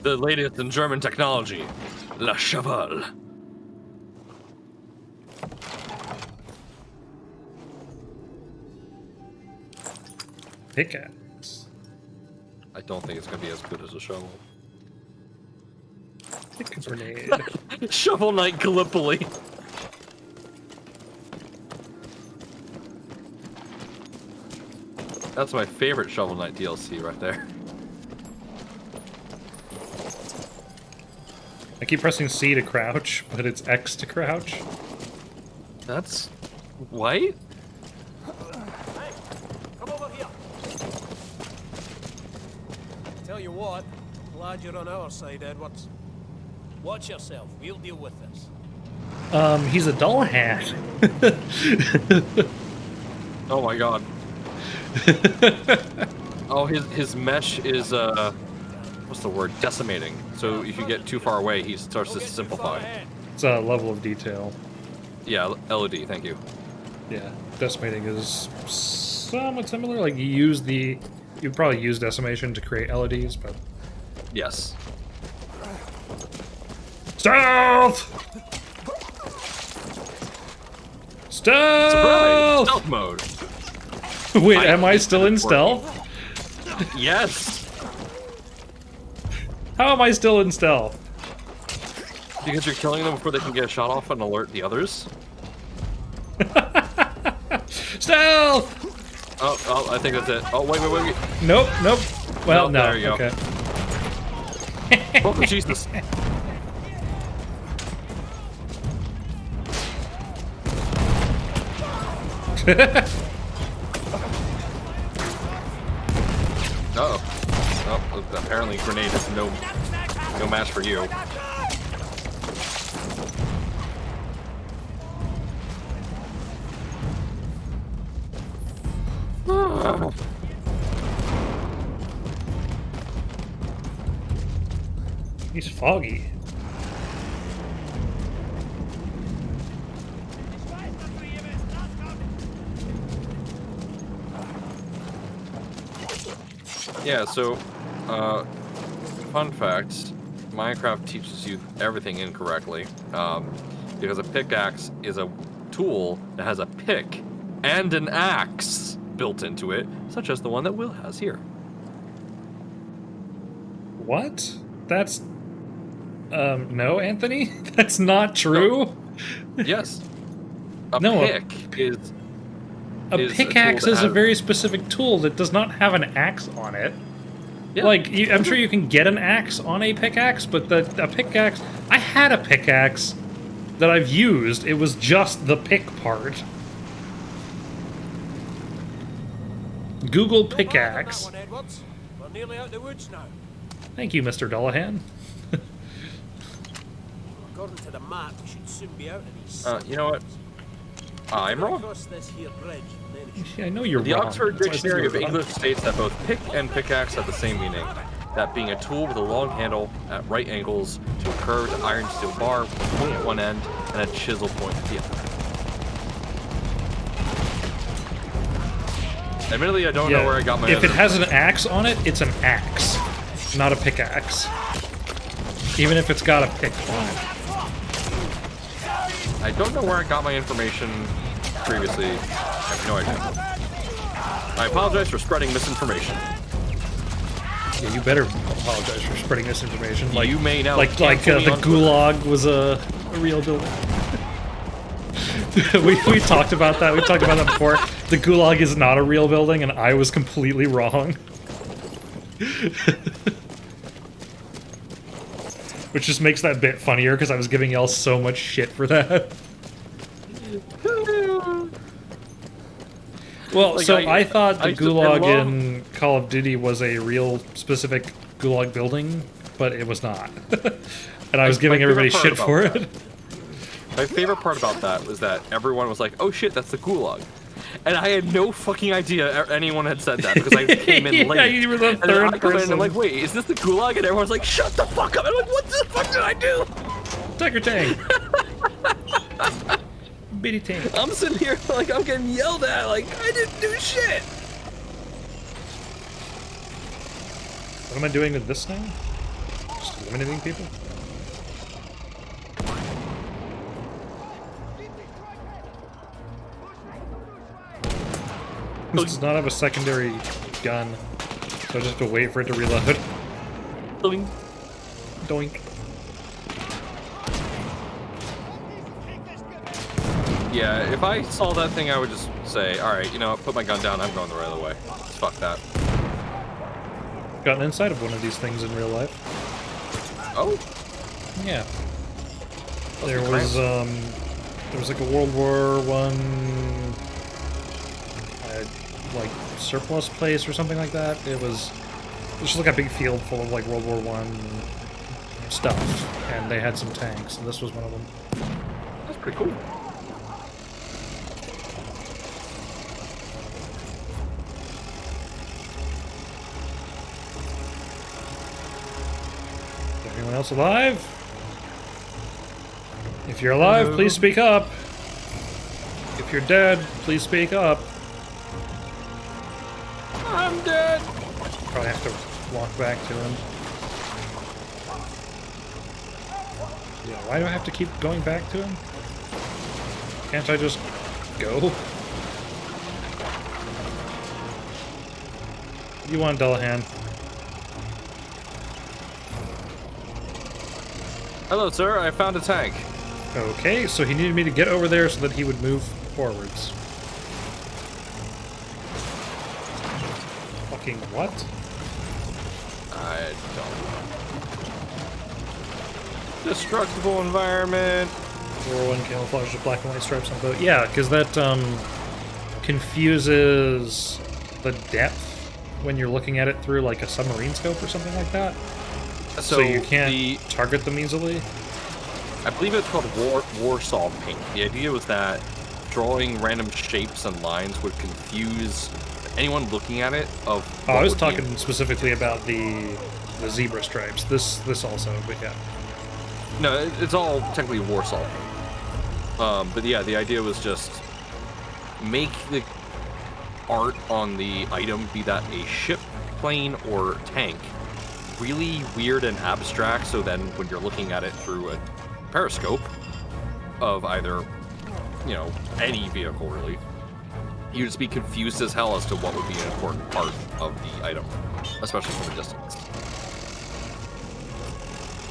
The latest in German technology. La Cheval. Pickaxe. I don't think it's gonna be as good as a shovel. Pick a grenade. Shovel Knight Gallipoli. That's my favorite Shovel Knight DLC right there. I keep pressing C to crouch, but it's X to crouch. That's white? Hey, come over here. Tell you what, glad you're on our side, Edwards. Watch yourself. We'll deal with this. He's a dull hat. Oh my god. Oh, his mesh is what's the word? Decimating. So if you get too far away, he starts to simplify. It's a level of detail. Yeah, LOD. Thank you. Yeah, decimating is somewhat similar. Like you probably use decimation to create LEDs, but Yes. stealth. Surprise! Stealth. Stealth mode. Wait, am I still in stealth? Yes. How am I still in stealth? Because you're killing them before they can get a shot off and alert the others. Stealth. Oh, I think that's it. Oh, wait. Nope. Well, No, no. there you go. Okay. Oh, Jesus. Uh-oh. Oh, apparently grenade is no match for you. He's foggy. Yeah, so, fun fact, Minecraft teaches you everything incorrectly, because a pickaxe is a tool that has a pick and an axe built into it, such as the one that Will has here. What? That's no, Anthony? That's not true. Yes. No, pick is a is a pickaxe tool that is a has- very specific tool that does not have an axe on it. Yeah. Like, I'm sure you can get an axe on a pickaxe, but a pickaxe... I had a pickaxe that I've used. It was just the pick part. Google pickaxe. That one, Edwards. We're nearly out the woods now. Thank you, Mr. Dullahan. According to the map, we should soon be out of these. You know what? I'm wrong. Cross this here bridge, and then it should Yeah, I know you're The wrong. Oxford That's why I said Dictionary you of were wrong. English states that both pick and pickaxe have the same meaning. That being a tool with a long handle at right angles to a curved iron steel bar with a point at one end and a chisel point at the other. Admittedly, I don't know where I got my If it other- has an axe on it, it's an axe, not a pickaxe. Even if it's got a pick on it. I don't know where I got my information previously. I have no idea. I apologize for spreading misinformation. Yeah, you better apologize for spreading this information. Like You may now like the cancel me on Twitter. Gulag was a real building. we talked about that. We talked about that before. The Gulag is not a real building, and I was completely wrong. Which just makes that bit funnier because I was giving y'all so much shit for that. Well, Like, so I thought the I Gulag love- in Call of Duty was a real specific Gulag building, but it was not. And I was giving my everybody favorite shit part for about it. My favorite part about that was that everyone was like, "Oh shit, that's the Gulag," and I had no fucking idea anyone had said that because I came in Yeah, late. you were the And then third I come in and I'm person. like, "Wait, is this the Gulag?" And everyone's like, "Shut the fuck up!" I'm like, "What the fuck did I do?" Tiger Tang. Bitty Tang. I'm sitting here like I'm getting yelled at, like I didn't do shit. What am I doing with this now? Just eliminating people? This does not have a secondary gun, so I just have to wait for it to reload. Doing. Doink. Yeah, if I saw that thing, I would just say, all right, you know what, put my gun down, I'm going the other way. Fuck that. Gotten inside of one of these things in real life. Oh? Yeah. There was like a World War One like surplus place or something like that. It was just like a big field full of like World War One stuff, and they had some tanks, and this was one of them. That's pretty cool. Is anyone else alive? If you're alive, please speak up. If you're dead, please speak up. I'm dead. Probably have to walk back to him. Yeah, why do I have to keep going back to him? Can't I just go? You want Dullahan? Hello, sir. I found a tank. Okay, so he needed me to get over there so that he would move forwards. Fucking what? I don't know. Destructible environment. 401 camouflage with black and white stripes on boat. Yeah, because that confuses the depth when you're looking at it through like a submarine scope or something like that. So you can't target them easily. I believe it's called Warsaw paint. The idea was that drawing random shapes and lines would confuse anyone looking at it of. Oh, I was talking specifically about the zebra stripes. This also, but yeah. No, it's all technically Warsaw paint. But yeah, the idea was just make the art on the item, be that a ship, plane, or tank, really weird and abstract, so then when you're looking at it through a periscope of either, you know, any vehicle really, you just be confused as hell as to what would be an important part of the item, especially from a distance.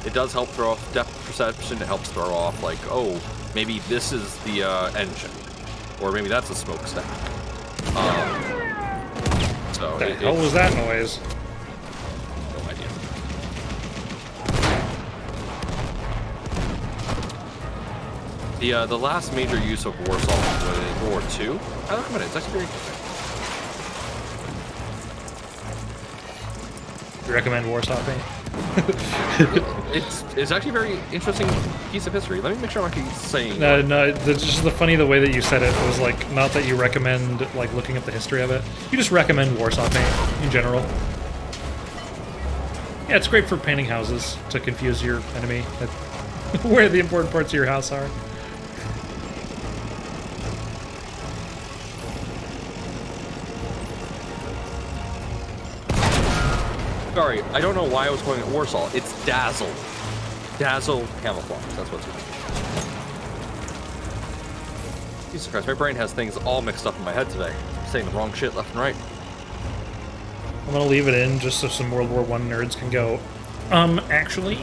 It does help throw off depth perception. It helps throw off, like, oh, maybe this is the engine, or maybe that's a smokestack. So What the hell was that noise? No idea. The last major use of Warsaw was World War II. I recommend it. It's actually very interesting. You recommend Warsaw paint? It's actually a very interesting piece of history. Let me make sure I'm not saying. No, it's just the funny the way that you said it. It was like not that you recommend like looking up the history of it. You just recommend Warsaw paint in general. Yeah, it's great for painting houses to confuse your enemy where the important parts of your house are. Sorry, I don't know why I was going at Warsaw. It's Dazzle. Dazzle camouflage. That's what's going on. Jesus Christ, my brain has things all mixed up in my head today. I'm saying the wrong shit left and right. I'm gonna leave it in just so some World War I nerds can go, actually?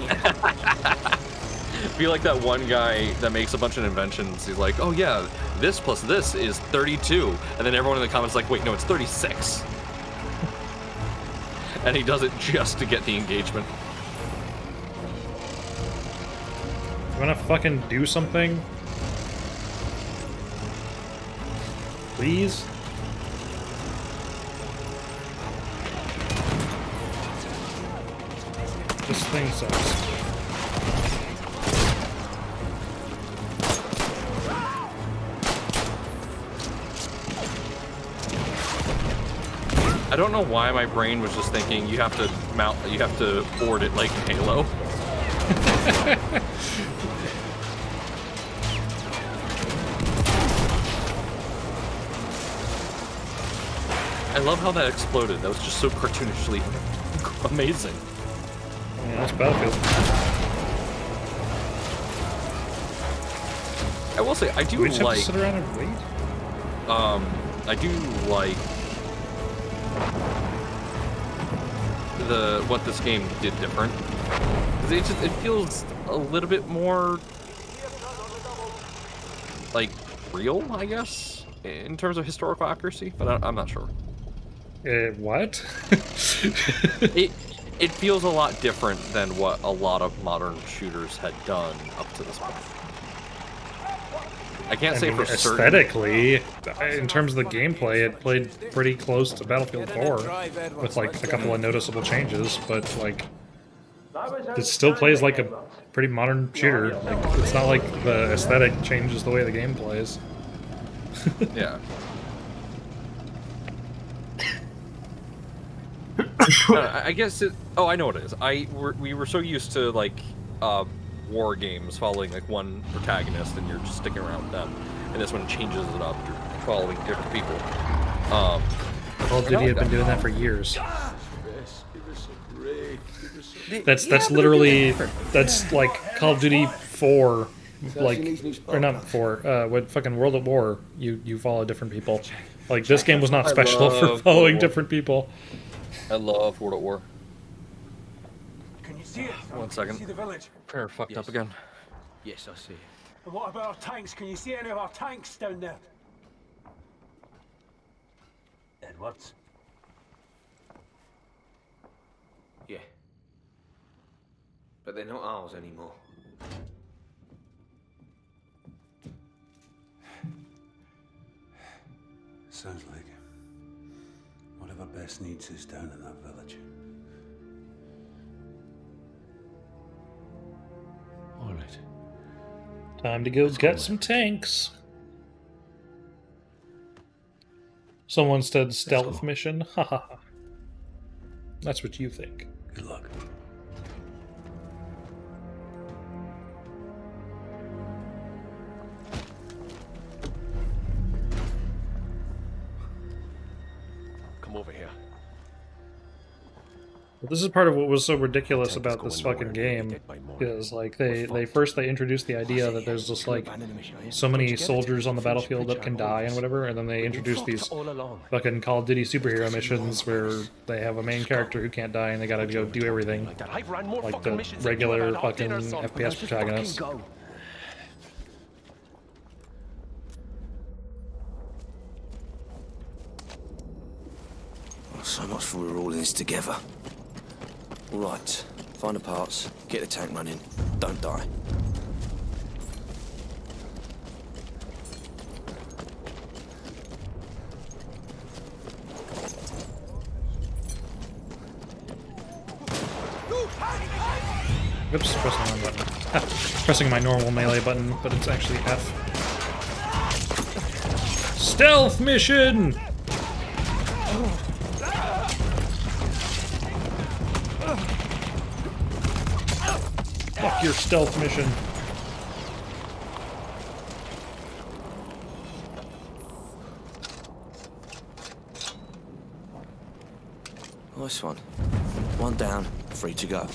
Be like that one guy that makes a bunch of inventions. He's like, oh yeah, this plus this is 32. And then everyone in the comments is like, wait, no, it's 36. And he does it just to get the engagement. You wanna fucking do something? Please? This thing sucks. I don't know why my brain was just thinking you have to board it like Halo. I love how that exploded. That was just so cartoonishly amazing. Yeah, that's Battlefield. I will say, I do we just like. Have to sit around and wait? I do like what this game did different. 'Cause it feels a little bit more like real, I guess, in terms of historical accuracy, but I'm not sure. What? It feels a lot different than what a lot of modern shooters had done up to this point. I can't say for certain. Aesthetically, in terms of the gameplay, it played pretty close to Battlefield 4, with like a couple of noticeable changes, but like it still plays like a pretty modern shooter. Like, it's not like the aesthetic changes the way the game plays. Yeah. I guess it. Oh, I know what it is. We were so used to like war games following like one protagonist and you're just sticking around with them, and this one changes it up. You're following different people. Call of Duty have been doing that for years. That's literally that's like Call of Duty 4, like, or not 4. What fucking World at War? You follow different people. Like, this game was not special for following different people. I love World at War. Can you see it? 1 second. See the village? Prayer fucked up again. Yes, I see. And what about our tanks? Can you see any of our tanks down there? Edwards? Yeah. But they're not ours anymore. Sounds like whatever Bess needs is down in that village. All right. Time to go get some tanks. Someone said stealth mission. Ha ha ha. That's what you think. Good luck. Come over here. Well, this is part of what was so ridiculous about this fucking game, is like they introduced the idea that there's just like so many soldiers on the battlefield that can die and whatever, and then they introduced these fucking Call of Duty superhero missions where they have a main character who can't die and they gotta go do everything, like the regular fucking FPS protagonist. So much for we're all in this together. All right, find the parts, get the tank running, don't die. Oops, pressing the wrong button. Pressing my normal melee button, but it's actually F. Stealth mission! Fuck your stealth mission. Nice one. One down, 3 to go.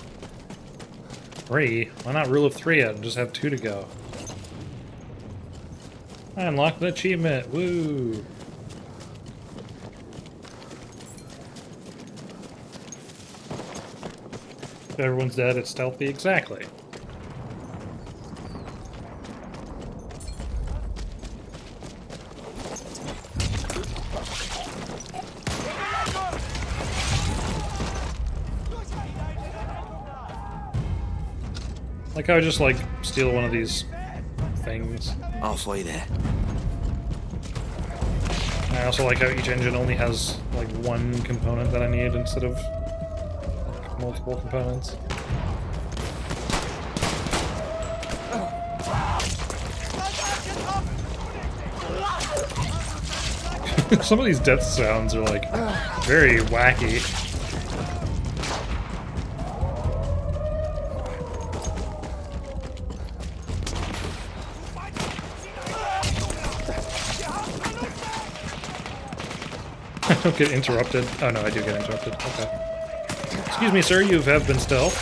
3? Why not rule of 3 it and just have 2 to go? I unlocked an achievement. Woo! If everyone's dead, it's stealthy. Exactly. Like how I just like steal one of these things. Halfway there. I also like how each engine only has like one component that I need instead of like, multiple components. Some of these death sounds are like very wacky. I don't get interrupted. Oh no, I do get interrupted. Okay. Excuse me, sir, you have been stealth.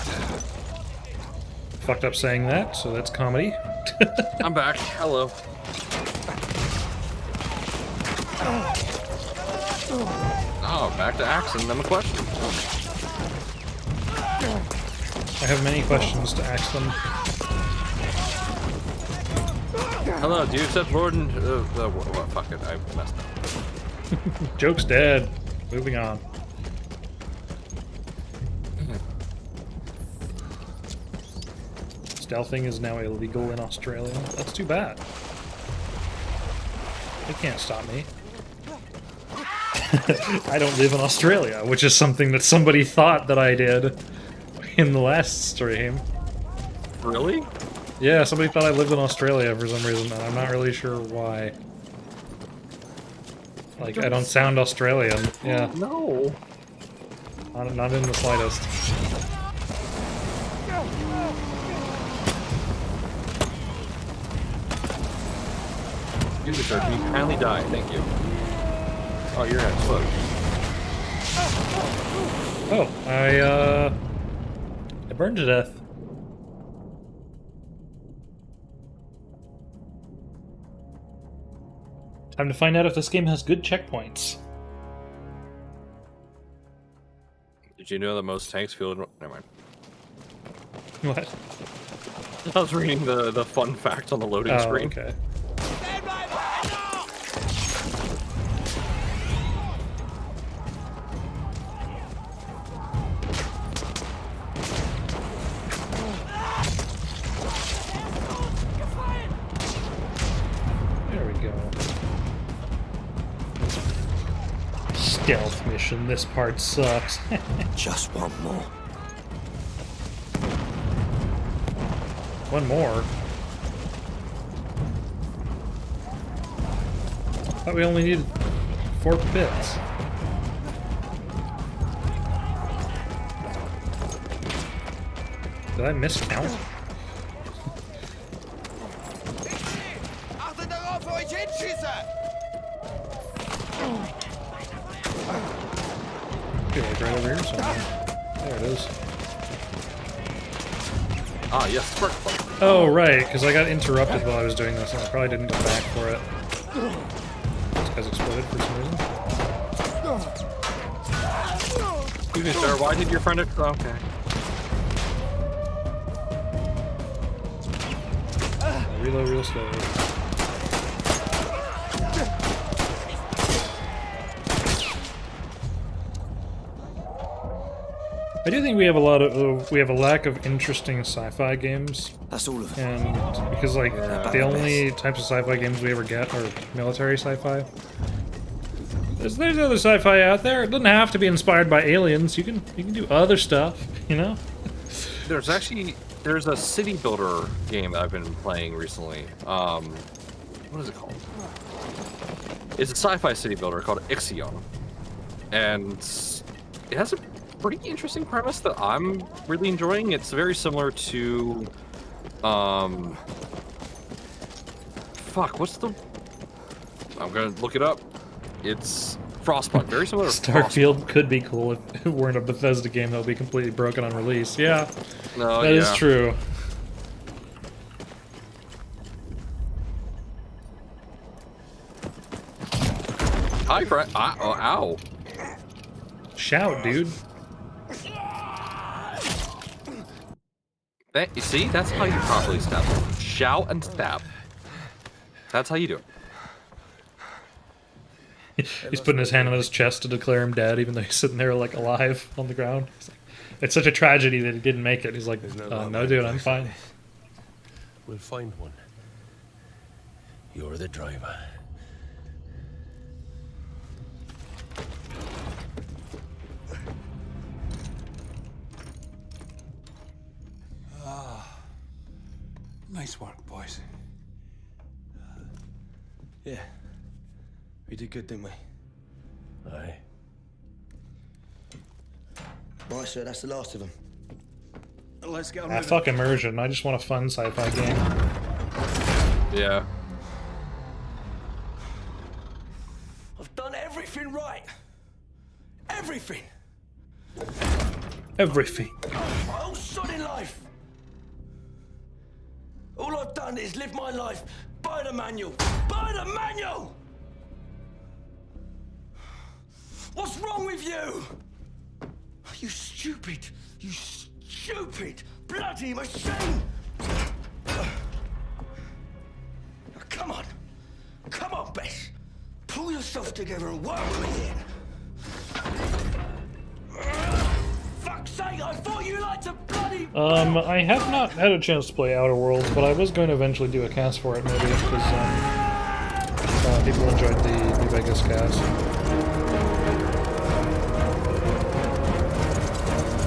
Fucked up saying that, so that's comedy. I'm back. Hello. Oh, back to asking them a question. I have many questions to ask them. Hello, do you accept Lord? Fuck it, I messed up. Joke's dead. Moving on. Stealthing is now illegal in Australia. That's too bad. They can't stop me. I don't live in Australia, which is something that somebody thought that I did in the last stream. Really? Yeah, somebody thought I lived in Australia for some reason, and I'm not really sure why. Like, I don't sound Australian. Yeah. No. Not in the slightest. Excuse me, sir. Can you kindly die? Thank you. Oh, you're gonna explode. Oh, I burned to death. Time to find out if this game has good checkpoints. Did you know that most tanks feel... Never mind. What? I was reading the fun fact on the loading screen. Okay. There we go. Stealth mission. This part sucks. Just one more. One more. Thought we only needed 4 bits. Did I miscount? Okay, like right over here somewhere. There it is. Ah, yes, spark plug. Oh, right, because I got interrupted while I was doing this, and I probably didn't go back for it. This guy's exploded for some reason. Excuse me, sir. Why did your friend... Okay. Reload real slowly. I do think we have a lot of we have a lack of interesting sci-fi games. That's all of them. And because like the only types of sci-fi games we ever get are military sci-fi. There's other sci-fi out there. It doesn't have to be inspired by aliens. You can do other stuff, you know? There's a city builder game that I've been playing recently. What is it called? It's a sci-fi city builder called Ixion. And it has a pretty interesting premise that I'm really enjoying. It's very similar to what's the... I'm gonna look it up. It's Frostpunk, very similar to Starfield could be cool if it weren't a Bethesda game that would be completely broken on release. Yeah, No, that is true. Hi, friend. Ow. Shout, dude. You see? That's how you properly stab. Shout and stab. That's how you do it. He's putting his hand on his chest to declare him dead, even though he's sitting there like alive on the ground. It's such a tragedy that he didn't make it. He's like, no, dude, I'm fine. We'll find one. You're the driver. Nice work, boys. Yeah. We did good, didn't we? Aye. Right, sir, that's the last of them. Let's get on Fuck immersion. I just want a fun sci-fi game. Yeah. I've done everything right. Everything. Everything. My whole sodding life. All I've done is live my life by the manual. By the manual! What's wrong with you? You stupid bloody machine! I yourself together and work with me then. Fuck's sake, I thought you liked to bloody... I have not had a chance to play Outer Worlds, but I was going to eventually do a cast for it, maybe, because, people enjoyed the New Vegas cast.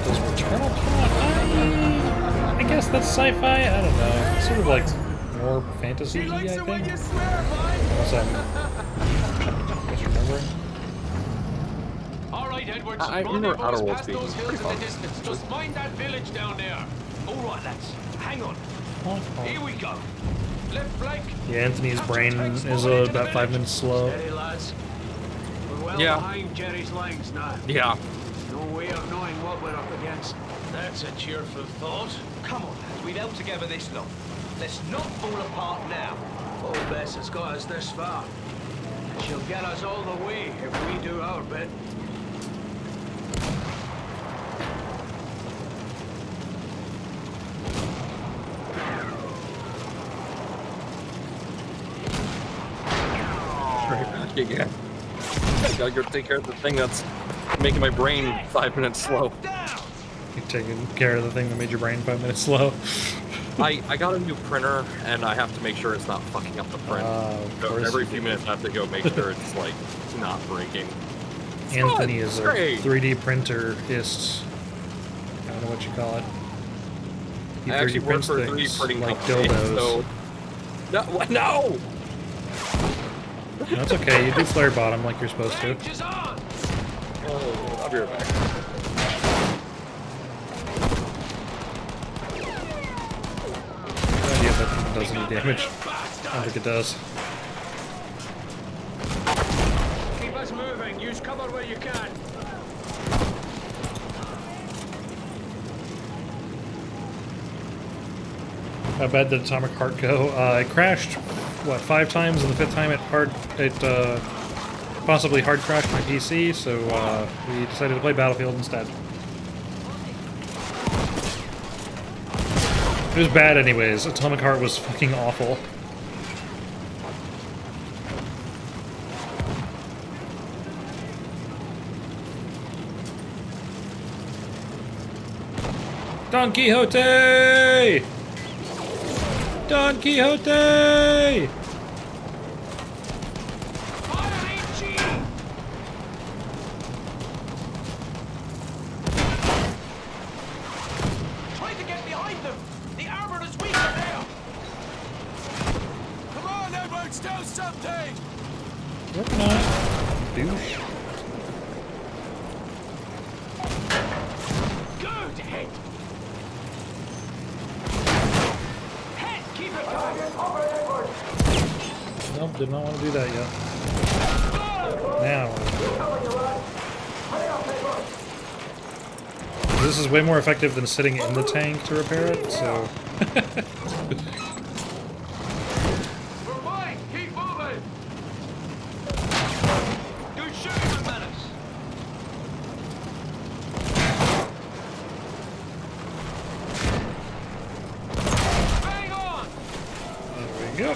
Does Returnal count? I guess that's sci-fi? I don't know. It's sort of like more fantasy-y, I think. Unless I'm misremembering. All right, Edwards. I remember Rendezvous Outer Worlds past being those hills pretty in the fun. distance. Just mind that village down there. All right, lads, hang on. Here we go. Left flank. Yeah, Anthony's brain is about 5 minutes slow. Steady, lads. We're well Yeah. behind Jerry's lines now. Yeah. No way of knowing what we're up against. That's a cheerful thought. Come on, lads, we've held together this long. Let's not fall apart now. Old Bess has got us this far. She'll get us all the way if we do our bit. Right back again. I gotta go take care of the thing that's making my brain 5 minutes slow. You're taking care of the thing that made your brain 5 minutes slow. I got a new printer, and I have to make sure it's not fucking up the print. Of So course. every few minutes I have to go make sure it's, like, not breaking. It's Anthony fun. is It's a great. 3D printerist. I don't know what you call it. He I actually 3D work prints for a 3D things printing like company, dildos. so... No! What? No! No, it's okay. You do flare bottom like you're supposed to. Is on. Oh, I'll be right back. No idea if that does any damage. I don't think it does. Keep us moving. Use cover where you can. How bad did Atomic Heart go? It crashed, what, 5 times, and the 5th time it possibly hard crashed my PC, so we decided to play Battlefield instead. It was bad anyways. Atomic Heart was fucking awful. Don Quixote! Don Quixote! Fire HE! Try to get behind them. The armor is weaker there. Come on, Edwards, do something! Working on it. Douche. Good head. Head, keep it going. Nope, did not want to do that yet. Now. This is way more effective than sitting in the tank to repair it, so... We're fine. Keep moving. Good shooting, Menace. Bang on. There we go.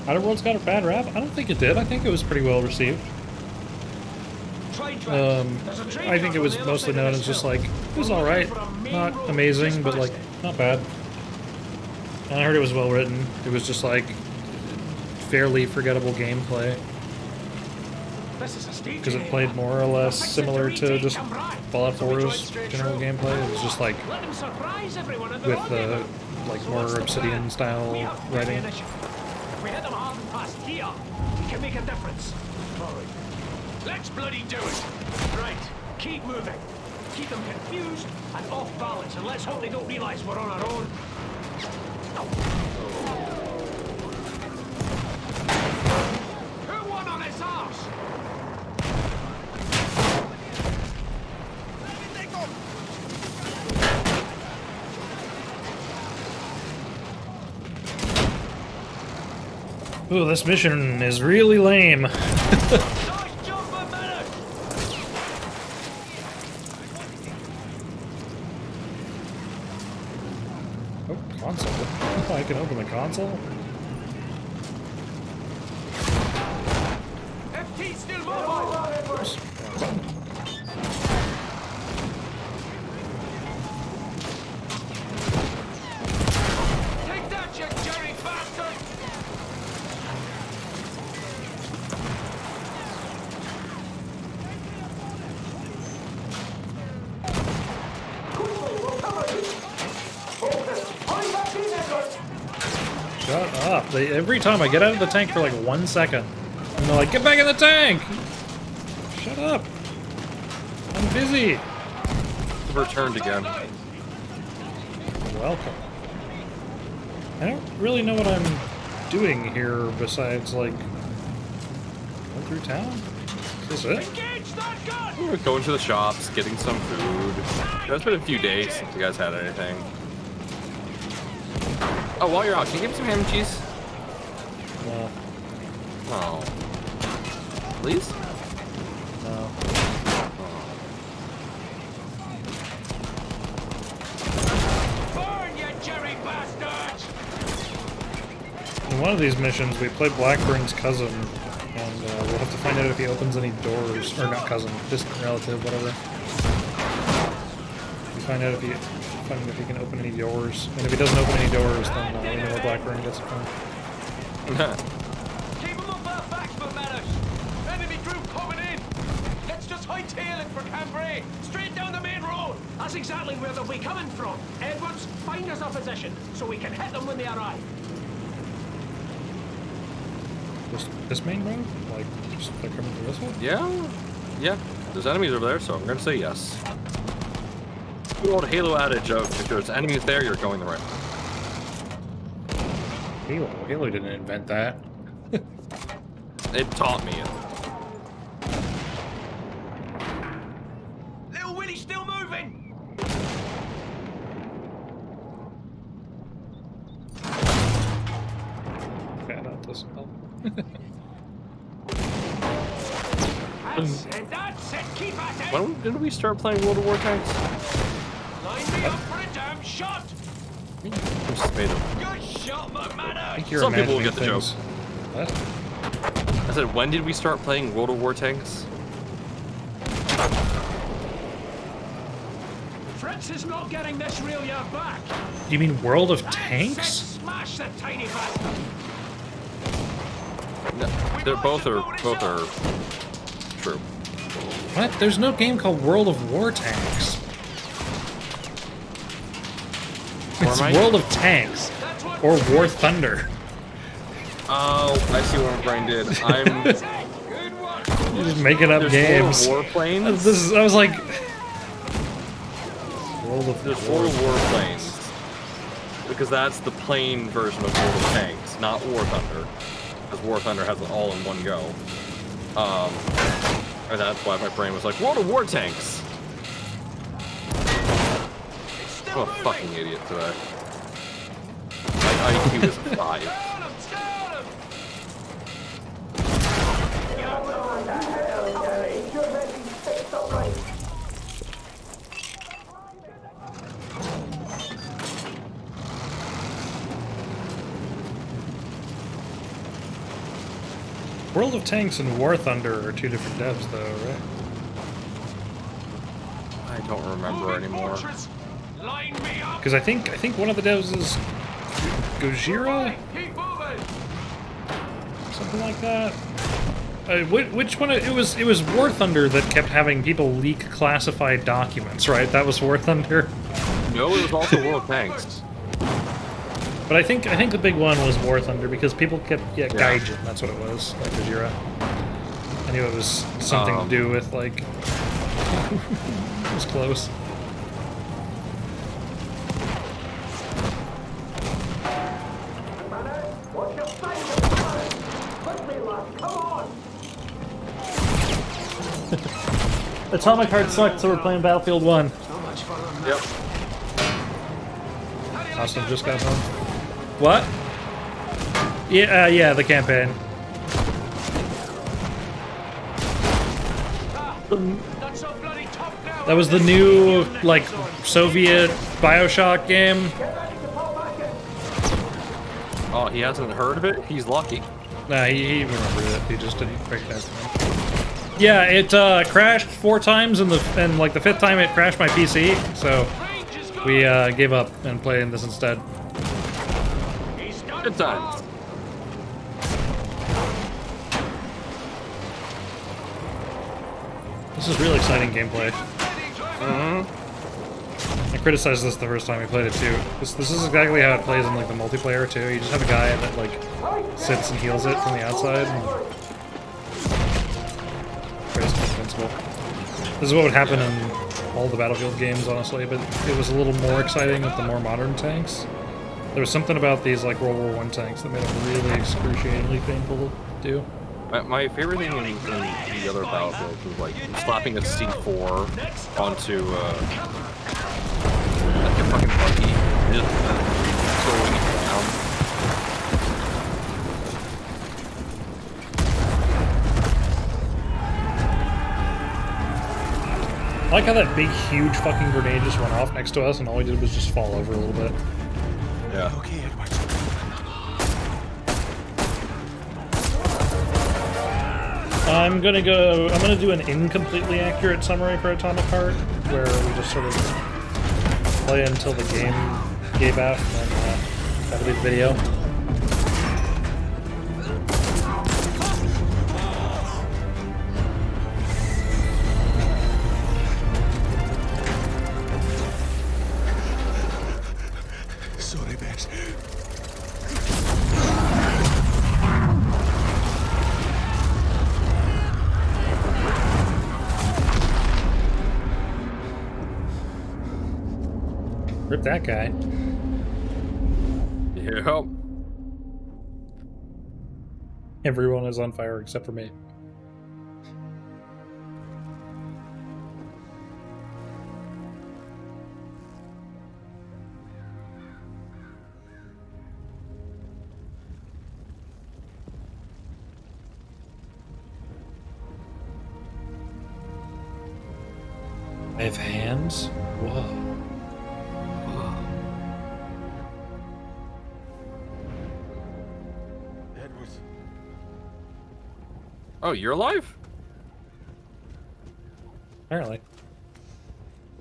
Outer Worlds got a bad rap? I don't think it did. I think it was pretty well received. I think it was mostly known as just like, it was alright. Not amazing, but like, not bad. And I heard it was well written. It was just like, fairly forgettable gameplay. Because it played more or less similar to just Fallout 4's general gameplay. It was just like, with like more Obsidian style writing. If we hit them hard and fast here, we can make a difference. All right. Let's bloody do it. Right. Keep moving. Keep them confused and off balance, and let's hope they don't realize we're on our own. Who won on his arse? Ooh, this mission is really lame. Nice jump a minute. Oh, console. Oh, I can open the console? Oops. Take that, you Jerry bastard! Shut up. Every time I get out of the tank for like 1 second, and they're like, get back in the tank! Shut up. I'm busy. Returned again. Welcome. I don't really know what I'm doing here besides, like, going through town? Is this it? Engage that gun! We're going to the shops, getting some food. It's been a few days since you guys had anything. Oh, while you're out, can you give me some ham and cheese? No. Oh. Please? No. Burn, you Jerry bastards! In one of these missions, we play Blackburn's cousin, and we'll have to find out if he opens any doors. Or not cousin, distant relative, whatever. We find out if he can open any doors. And if he doesn't open any doors, then we know where Blackburn gets it from. Keep them up our backs for manners! Enemy group coming in! Let's just hightail it for Cambrai! Straight down the main road! That's exactly where they'll be coming from! Edwards, find us a position so we can hit them when they arrive! This main road? Like, just they're coming through this way? Yeah. There's enemies over there, so I'm gonna say yes. Good old Halo adage of if there's enemies there, you're going the right way. Halo didn't invent that. It taught me it. Little Willie still moving! Yeah, that doesn't help. That's it! Keep at it! When did we start playing World of War Tanks? Line me up for a damn shot! We just made them. Good shot, I McManus! think you're Some people will imagining get the things. joke. What? I said, when did we start playing World of War Tanks? Fritz is not getting this real yard back! You mean World of That's it. Tanks? Smash that tiny bastard! No, they're both are true. What? There's no game called World of War Tanks. It's War World of Tanks. Or War Thunder. Oh, I see what my brain did. I'm You're just making up there's games. World of Warplanes. I was like... There's World of Warplanes. Because that's the plane version of World of Tanks, not War Thunder. Because War Thunder has it all in one go. And that's why my brain was like, World of War Tanks! I'm a fucking idiot today. My IQ is a 5. World of Tanks and War Thunder are two different devs, though, right? I don't remember anymore. Because I think one of the devs is Gojira? Something like that. Which one? It was War Thunder that kept having people leak classified documents, right? That was War Thunder. No, it was also World of Tanks. But I think the big one was War Thunder because people kept Gaijin. That's what it was, like Gojira. I knew it was something to do with like. It was close. Atomic Heart sucked, so we're playing Battlefield 1. Yep. Austin just got home. What? Yeah, the campaign. That was the new, like, Soviet Bioshock game. Oh, he hasn't heard of it? He's lucky. Nah, he remembered it. He just didn't recognize the name. Yeah, it crashed 4 times, and like the 5th time it crashed my PC, so we gave up and played this instead. Good times. This is really exciting gameplay. I criticized this the first time we played it too. This is exactly how it plays in like the multiplayer too. You just have a guy that like sits and heals it from the outside. And basically invincible. This is what would happen in all the Battlefield games, honestly, but it was a little more exciting with the more modern tanks. There was something about these like World War I tanks that made them really excruciatingly painful to do. My favorite thing in the other Battlefield was like slapping a C4 onto like a fucking buggy and just slowing it down. I like how that big, huge fucking grenade just went off next to us, and all we did was just fall over a little bit. Yeah. Okay, Edward. I'm gonna do an incompletely accurate summary for Atomic Heart, where we just sort of play until the game gave out, and then that'll be the video. Sorry, Bex. Rip that guy. Yep. Everyone is on fire except for me. I have hands? Whoa. Edward. Oh, you're alive? Apparently.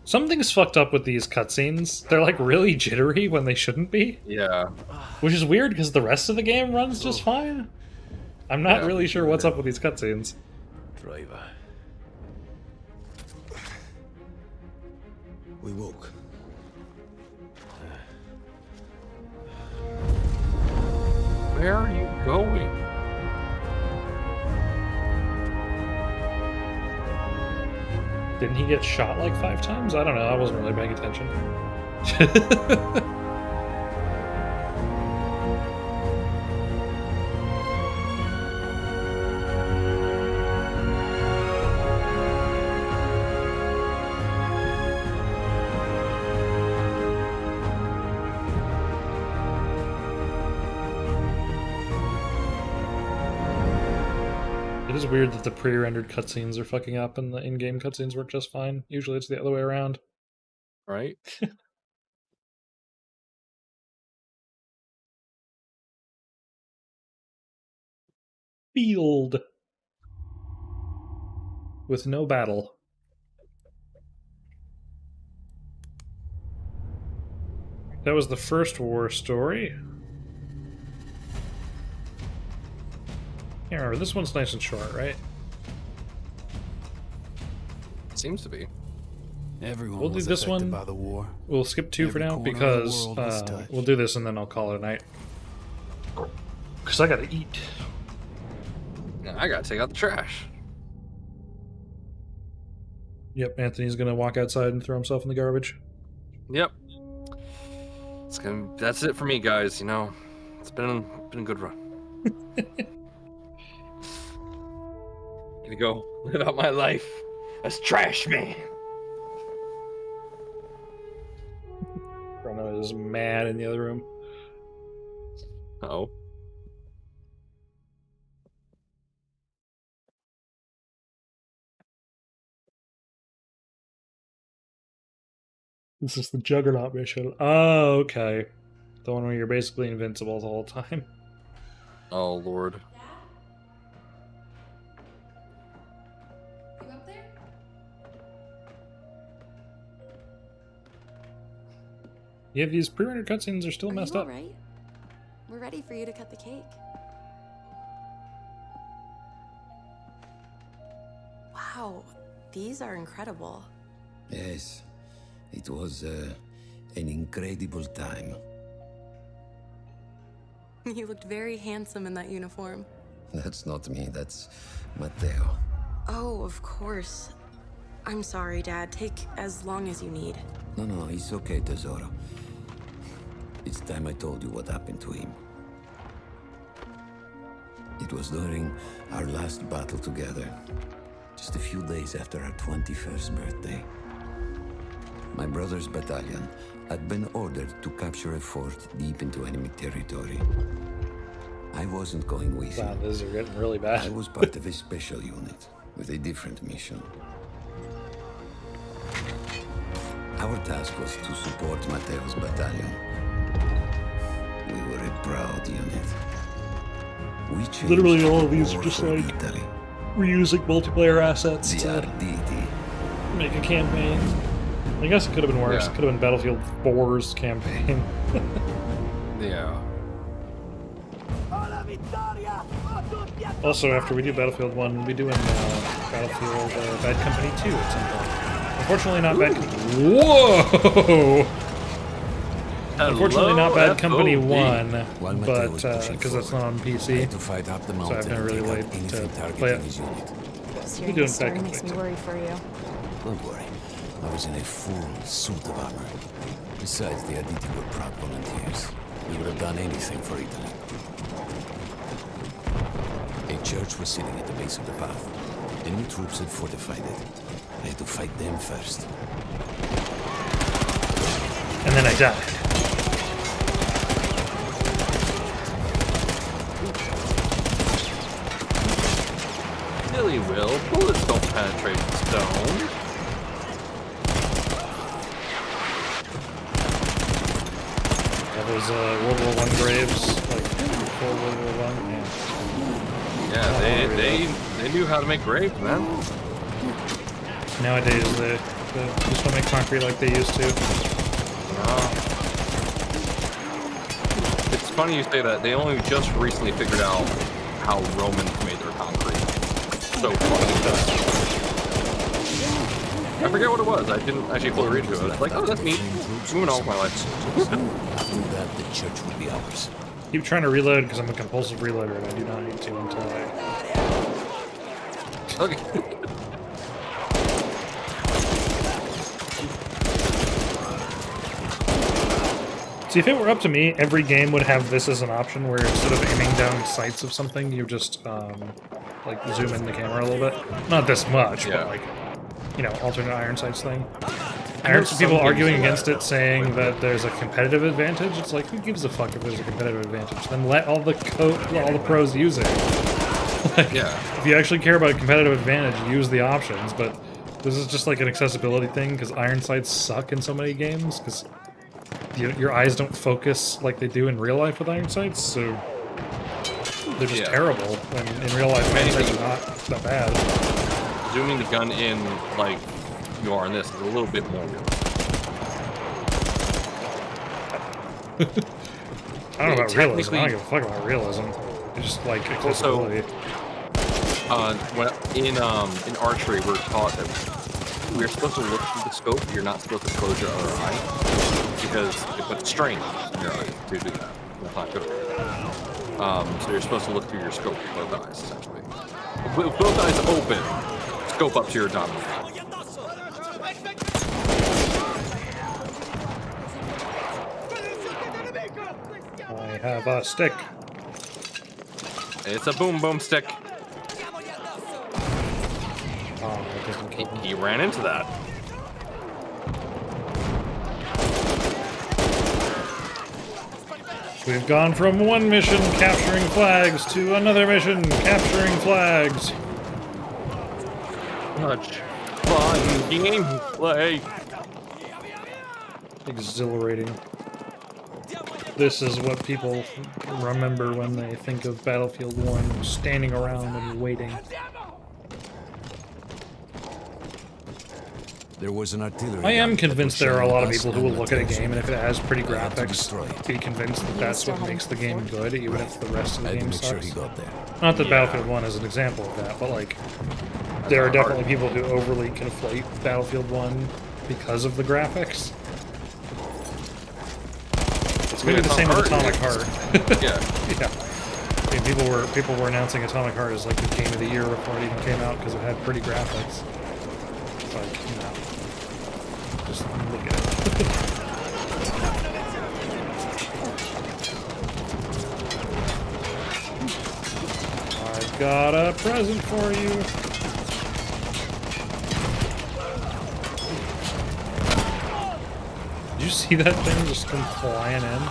Something's fucked up with these cutscenes. They're like really jittery when they shouldn't be. Yeah. Which is weird because the rest of the game runs just fine. I'm not Yeah. really sure what's up with these cutscenes. Driver. We woke. Where are you going? Didn't he get shot like 5 times? I don't know. I wasn't really paying attention. It is weird that the pre-rendered cutscenes are fucking up and the in-game cutscenes work just fine. Usually it's the other way around. Right? Field. With no battle. That was the first war story. Can't remember. This one's nice and short, right? Seems to be. Everyone We'll do was this affected one. by the war. We'll skip 2 for Every now corner of the because world was touched. we'll do this and then I'll call it a night. Because I gotta eat. I gotta take out the trash. Yep, Anthony's gonna walk outside and throw himself in the garbage. Yep. That's it for me, guys. You know, it's been a good run. Gonna go live out my life as trash man. Bruno is mad in the other room. Oh. This is the Juggernaut mission. Oh, okay. The one where you're basically invincible the whole time. Oh, Lord. Yeah, these pre-rendered cutscenes are still Are messed you up. all right? We're ready for you to cut the cake. Wow, these are incredible. Yes, it was an incredible time. You looked very handsome in that uniform. That's not me, that's Matteo. Oh, of course. I'm sorry, Dad. Take as long as you need. No, it's okay, Tesoro. It's time I told you what happened to him. It was during our last battle together, just a few days after our 21st birthday. My brother's battalion had been ordered to capture a fort deep into enemy territory. I wasn't going with Wow, him. these are getting really bad. I was part of a special unit with a different mission. Our task was to support Matteo's battalion. We were a proud unit. We changed Literally all of these are war just for like Italy. reusing multiplayer assets The to Arditi. make a campaign. I guess it could have been worse. Yeah. It could have been Battlefield 4's campaign. Yeah. Also, after we do Battlefield 1, we'll be doing Battlefield Bad Company 2 at some point. Unfortunately, not Bad Company. Whoa! Unfortunately, not Bad Company 1, but because that's not on PC, To fight up the so mountain I've never really and take waited out to anything play targeting it. his unit. Hearing doing this story Bad makes me Company worry for you. Don't worry. I was in a full suit of armor. Besides, the Arditi were proud volunteers. We would have done anything for Italy. A church was sitting at the base of the path. Enemy troops had fortified it. I had to fight them first. And then I died. Silly Will, bullets don't penetrate stone. Yeah, those World War I graves, like before World War I. Man. Yeah, they knew how to make graves, man. Nowadays, they just don't make concrete like they used to. It's funny you say that. They only just recently figured out how Romans made their concrete. So funny. I forget what it was. I didn't actually fully read into it. I was like, oh, that's neat. Moving on with my life. After that, the church would be ours. Keep trying to reload because I'm a compulsive reloader and I do not need to until I... Okay. See, if it were up to me, every game would have this as an option where instead of aiming down sights of something, you just, like, zoom in the camera a little bit. Not this much, Yeah. but, like, you know, alternate iron sights thing. I heard some people arguing against it, saying that there's a competitive advantage. It's like, who gives a fuck if there's a competitive advantage? Then let all the pros use it. Like, Yeah. if you actually care about competitive advantage, use the options, but this is just like an accessibility thing, because iron sights suck in so many games, because your eyes don't focus like they do in real life with iron sights, so they're just terrible, when in real life iron sights are not that bad. Zooming the gun in like you are in this is a little bit more realistic. I don't know about realism. I don't give a fuck about realism. It's just like accessibility. In archery, we're taught that we're supposed to look through the scope. You're not supposed to close your other eye because it puts strain on your eyes to do that. That's not good. So you're supposed to look through your scope with both eyes, essentially. With both eyes open, scope up to your abdominal. I have a stick. It's a boom boom stick. Oh, that doesn't kill me. He ran into that. We've gone from one mission capturing flags to another mission capturing flags. Much fun gameplay. Exhilarating. This is what people remember when they think of Battlefield 1, standing around and waiting. There was an artillery. I am convinced there are a lot of us people who will and look at a Mateo's game and if it has pretty I had to graphics, destroy it. be convinced that that's what makes the game good, even if the rest of the I had to game make sure sucks. he got there. Not that Battlefield 1 is an example of that, but like, there are definitely people who overly conflate Battlefield 1 because of the graphics. It's gonna be the same with Atomic Heart. Yeah. Yeah. I mean, people were announcing Atomic Heart as like the game of the year before it even came out because it had pretty graphics. It's like, no. Just look at it. I've got a present for you. Did you see that thing just come flying in?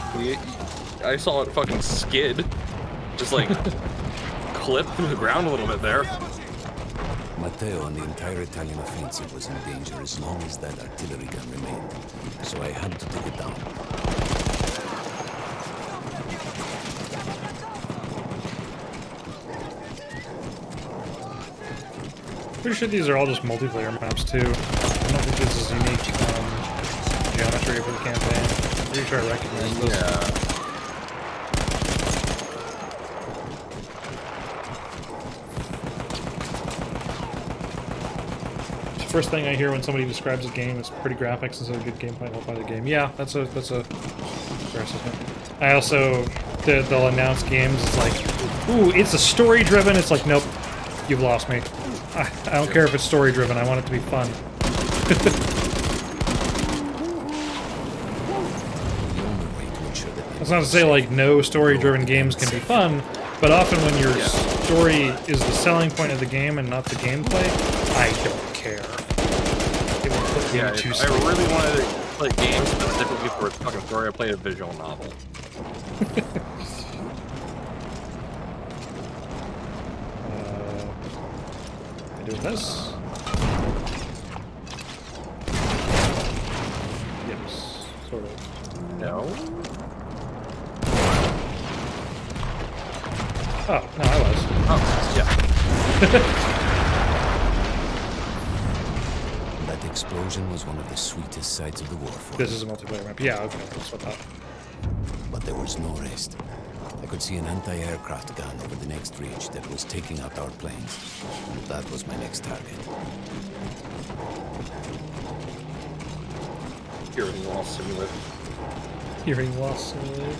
I saw it fucking skid. Just like clip through the ground a little bit there. Matteo and the entire Italian offensive was in danger as long as that artillery gun remained. So I had to take it down. Pretty sure these are all just multiplayer maps too. I don't think this is unique geometry for the campaign. I'm pretty sure I recognize this. Yeah. First thing I hear when somebody describes a game is pretty graphics instead of good gameplay. I'll buy the game. Yeah, that's a fair assessment. I also they'll announce games. It's like, ooh, it's a story driven. It's like, nope, you've lost me. I don't care if it's story driven. I want it to be fun. That's not to say like no story driven games can be fun, but often when your story is the selling point of the game and not the gameplay, I don't care. It will put me to sleep. I really wanted to play games specifically for its fucking story. I played a visual novel. I do this. Yes, sort of. No. Oh, no, I was. Oh, yeah. That explosion was one of the sweetest sights of the war for This is a multiplayer map. Yeah, okay, that's what I thought. But there was no rest. I could see an anti-aircraft gun over the next ridge that was taking out our planes. And that was my next target. Hearing loss simulator. Hearing loss simulator.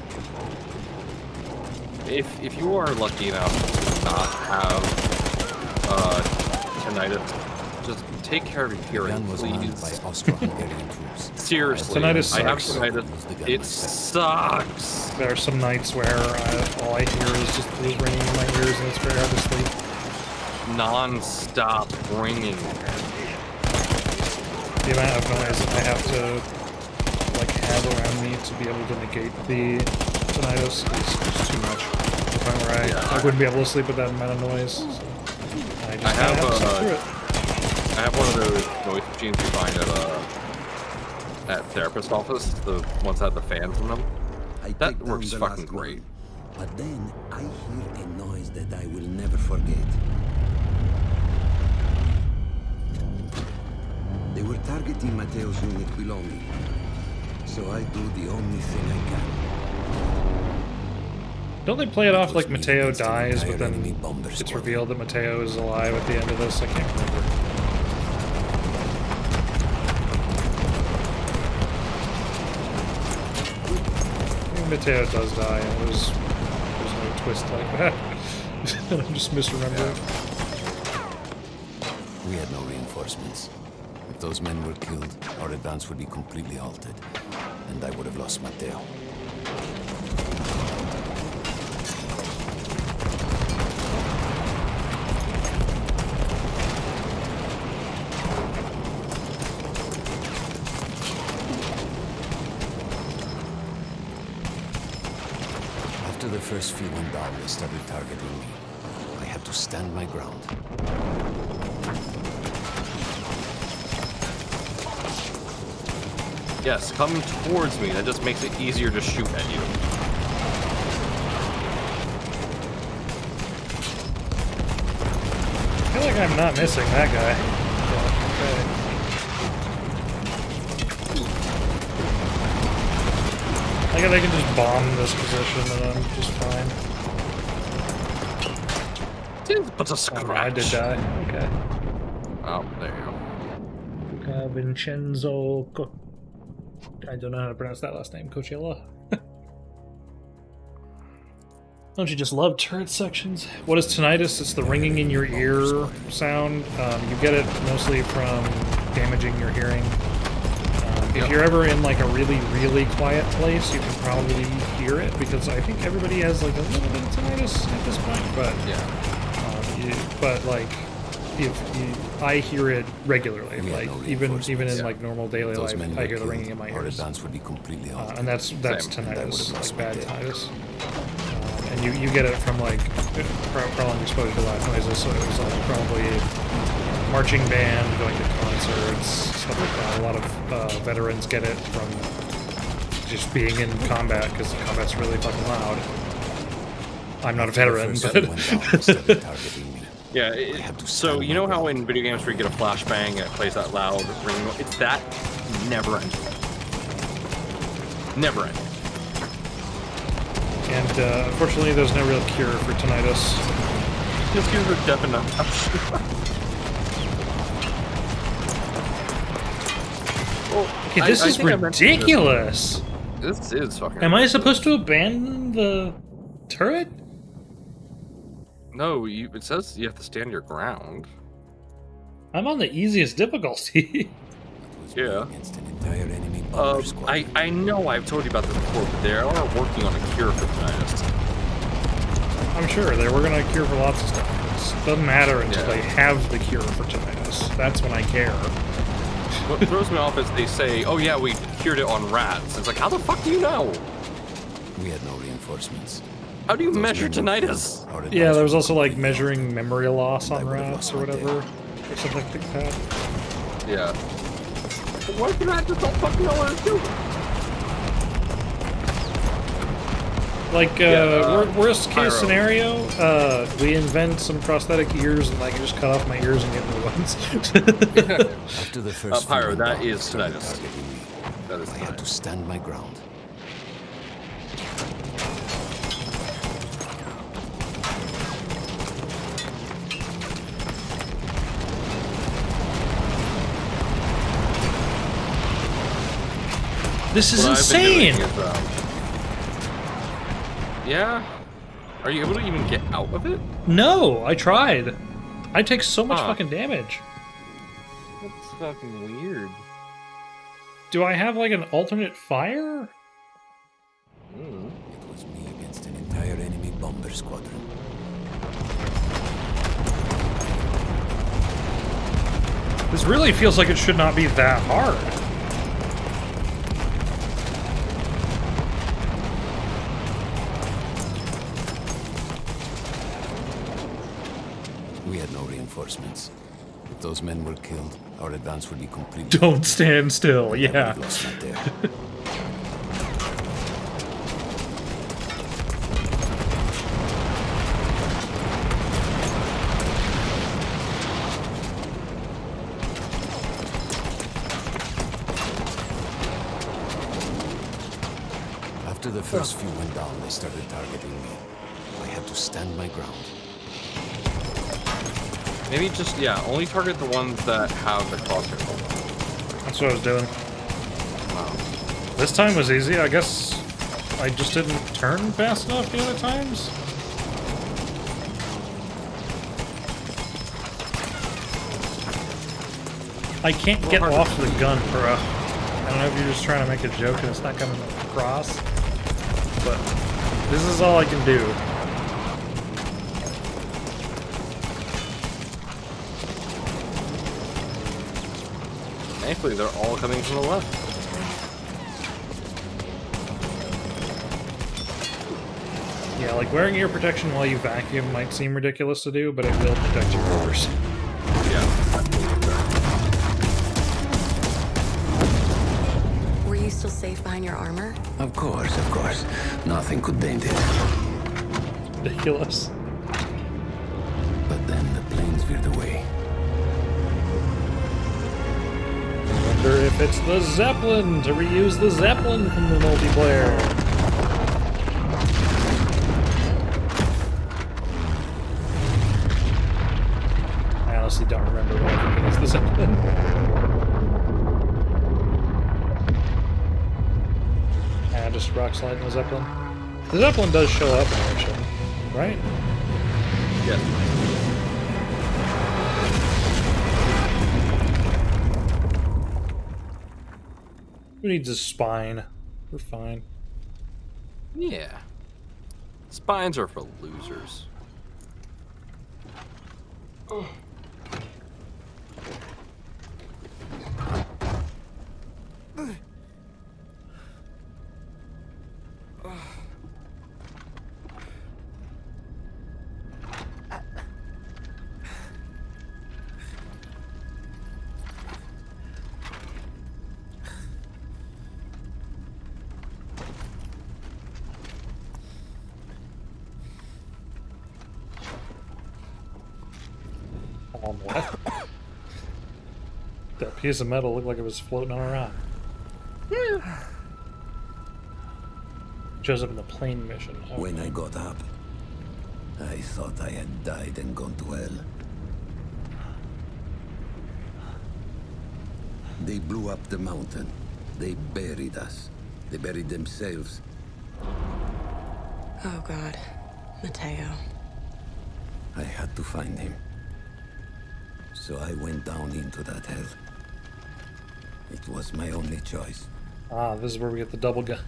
If you are lucky enough to not have tinnitus, just take care of your hearing, please. By Austro-Hungarian troops. Seriously, Tinnitus I have sucks. tinnitus. It sucks. There are some nights where all I hear is just blues ringing in my ears and it's very hard to sleep. Non-stop ringing. The amount of noise I have to like have around me to be able to negate the tinnitus is just too much. To the point where I wouldn't be able to sleep with that amount of noise. So I just have to sit through it. I have one of those noise machines you find at therapist office, the ones that have the fans in them. That works fucking great. But then I hear a noise that I will never forget. They were targeting Matteo's unit below me. So I do the only thing I can. Don't they play it off like Matteo dies, but then it's revealed that Matteo is alive at the end of this? I can't remember. I think Matteo does die, and there's no twist like that. I'm just misremembering. We had no reinforcements. If those men were killed, our advance would be completely halted, and I would have lost Matteo. After the first few went down, they started targeting me. I had to stand my ground. Yes, come towards me. That just makes it easier to shoot at you. I feel like I'm not missing that guy. I guess I can just bomb this position and I'm just fine. But a scratch. Oh, I did die. Okay. Oh, there you go. Vincenzo. I don't know how to pronounce that last name. Coachella. Don't you just love turret sections? What is tinnitus? It's the ringing in your ear sound. You get it mostly from damaging your hearing. If you're ever in like a really, really quiet place, you can probably hear it because I think everybody has like a little bit of tinnitus at this point. But but like, I hear it regularly. Like even in like normal daily life, I hear the ringing in my ears. Would be completely and that's tinnitus, like bad tinnitus. And you get it from like prolonged exposure to loud noises. So it was like probably marching band, going to concerts, stuff like that. A lot of veterans get it from just being in combat because combat's really fucking loud. I'm not a veteran, but yeah. So you know how in video games where you get a flashbang and it plays that loud ring? It's that never ending. Never ending. And unfortunately, there's no real cure for tinnitus. Just cures are deaf enough. Okay, this is ridiculous. This is fucking. Am I supposed to abandon the turret? No, it says you have to stand your ground. I'm on the easiest difficulty. Yeah. I know I've told you about this before, but they are working on a cure for tinnitus. I'm sure they're working on a cure for lots of stuff. It doesn't matter until they have the cure for tinnitus. That's when I care. What throws me off is they say, "Oh yeah, we cured it on rats." It's like, how the fuck do you know? We had no reinforcements. How do you measure tinnitus? Yeah, there was also like measuring memory loss on rats or whatever, or something like that. Yeah. Why can I just don't fucking know what to do? Like, worst case scenario, we invent some prosthetic ears and I can just cut off my ears and get new ones. After the first Pyro, that is tinnitus. That is I had to stand my ground. This is insane! Yeah? Are you able to even get out of it? No, I tried. I take so much fucking damage. That's fucking weird. Do I have like an alternate fire? It was me against an entire enemy bomber squadron. This really feels like it should not be that hard. We had no reinforcements. If those men were killed, our advance would be complete. Don't stand still, yeah. After the first few went down, they started targeting me. I had to stand my ground. Maybe just, only target the ones that have the crosshair. That's what I was doing. Wow. This time was easy. I guess I just didn't turn fast enough the other times. I can't get off the gun, bro. I don't know if you're just trying to make a joke and it's not coming across, but this is all I can do. Thankfully, they're all coming from the left. Yeah, like wearing ear protection while you vacuum might seem ridiculous to do, but it will protect your ears. Were you still safe behind your armor? Of course, of course. Nothing could dent it. Ridiculous. But then the planes veered away. I wonder if it's the Zeppelin, to reuse the Zeppelin from the multiplayer. honestly don't remember what I think it is the Zeppelin. Just rock sliding the Zeppelin. The Zeppelin does show up actually, right? Yeah. Who needs a spine? We're fine. Yeah. Spines are for losers. What? That piece of metal looked like it was floating on a rock. Yeah. Shows up in the plane mission. Okay. When I got up, I thought I had died and gone to hell. They blew up the mountain. They buried us. They buried themselves. Oh, God. Mateo. I had to find him. So I went down into that hell. It was my only choice. Ah, this is where we get the double gun.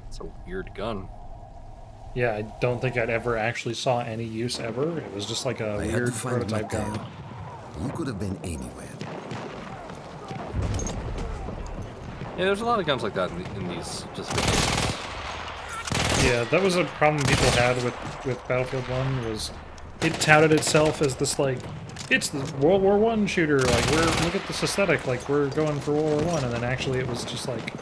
It's a weird gun. Yeah, I don't think I'd ever actually saw any use ever. It was just like a weird prototype gun. You could have been anywhere. Yeah, there's a lot of guns like that in these just videos. Yeah, that was a problem people had with Battlefield 1, was it touted itself as this, like, it's the World War I shooter, like, look at this aesthetic, like, we're going for World War I, and then actually it was just, like,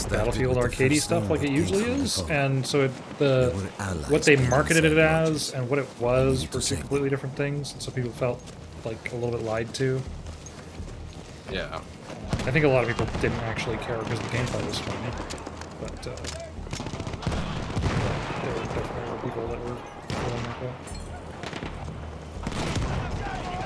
Battlefield arcadey stuff like it usually is, and so what they marketed it as and what it was were two completely different things, and so people felt, like, a little bit lied to. Yeah. I think a lot of people didn't actually care because the gameplay was funny, but there were definitely people that were feeling like that.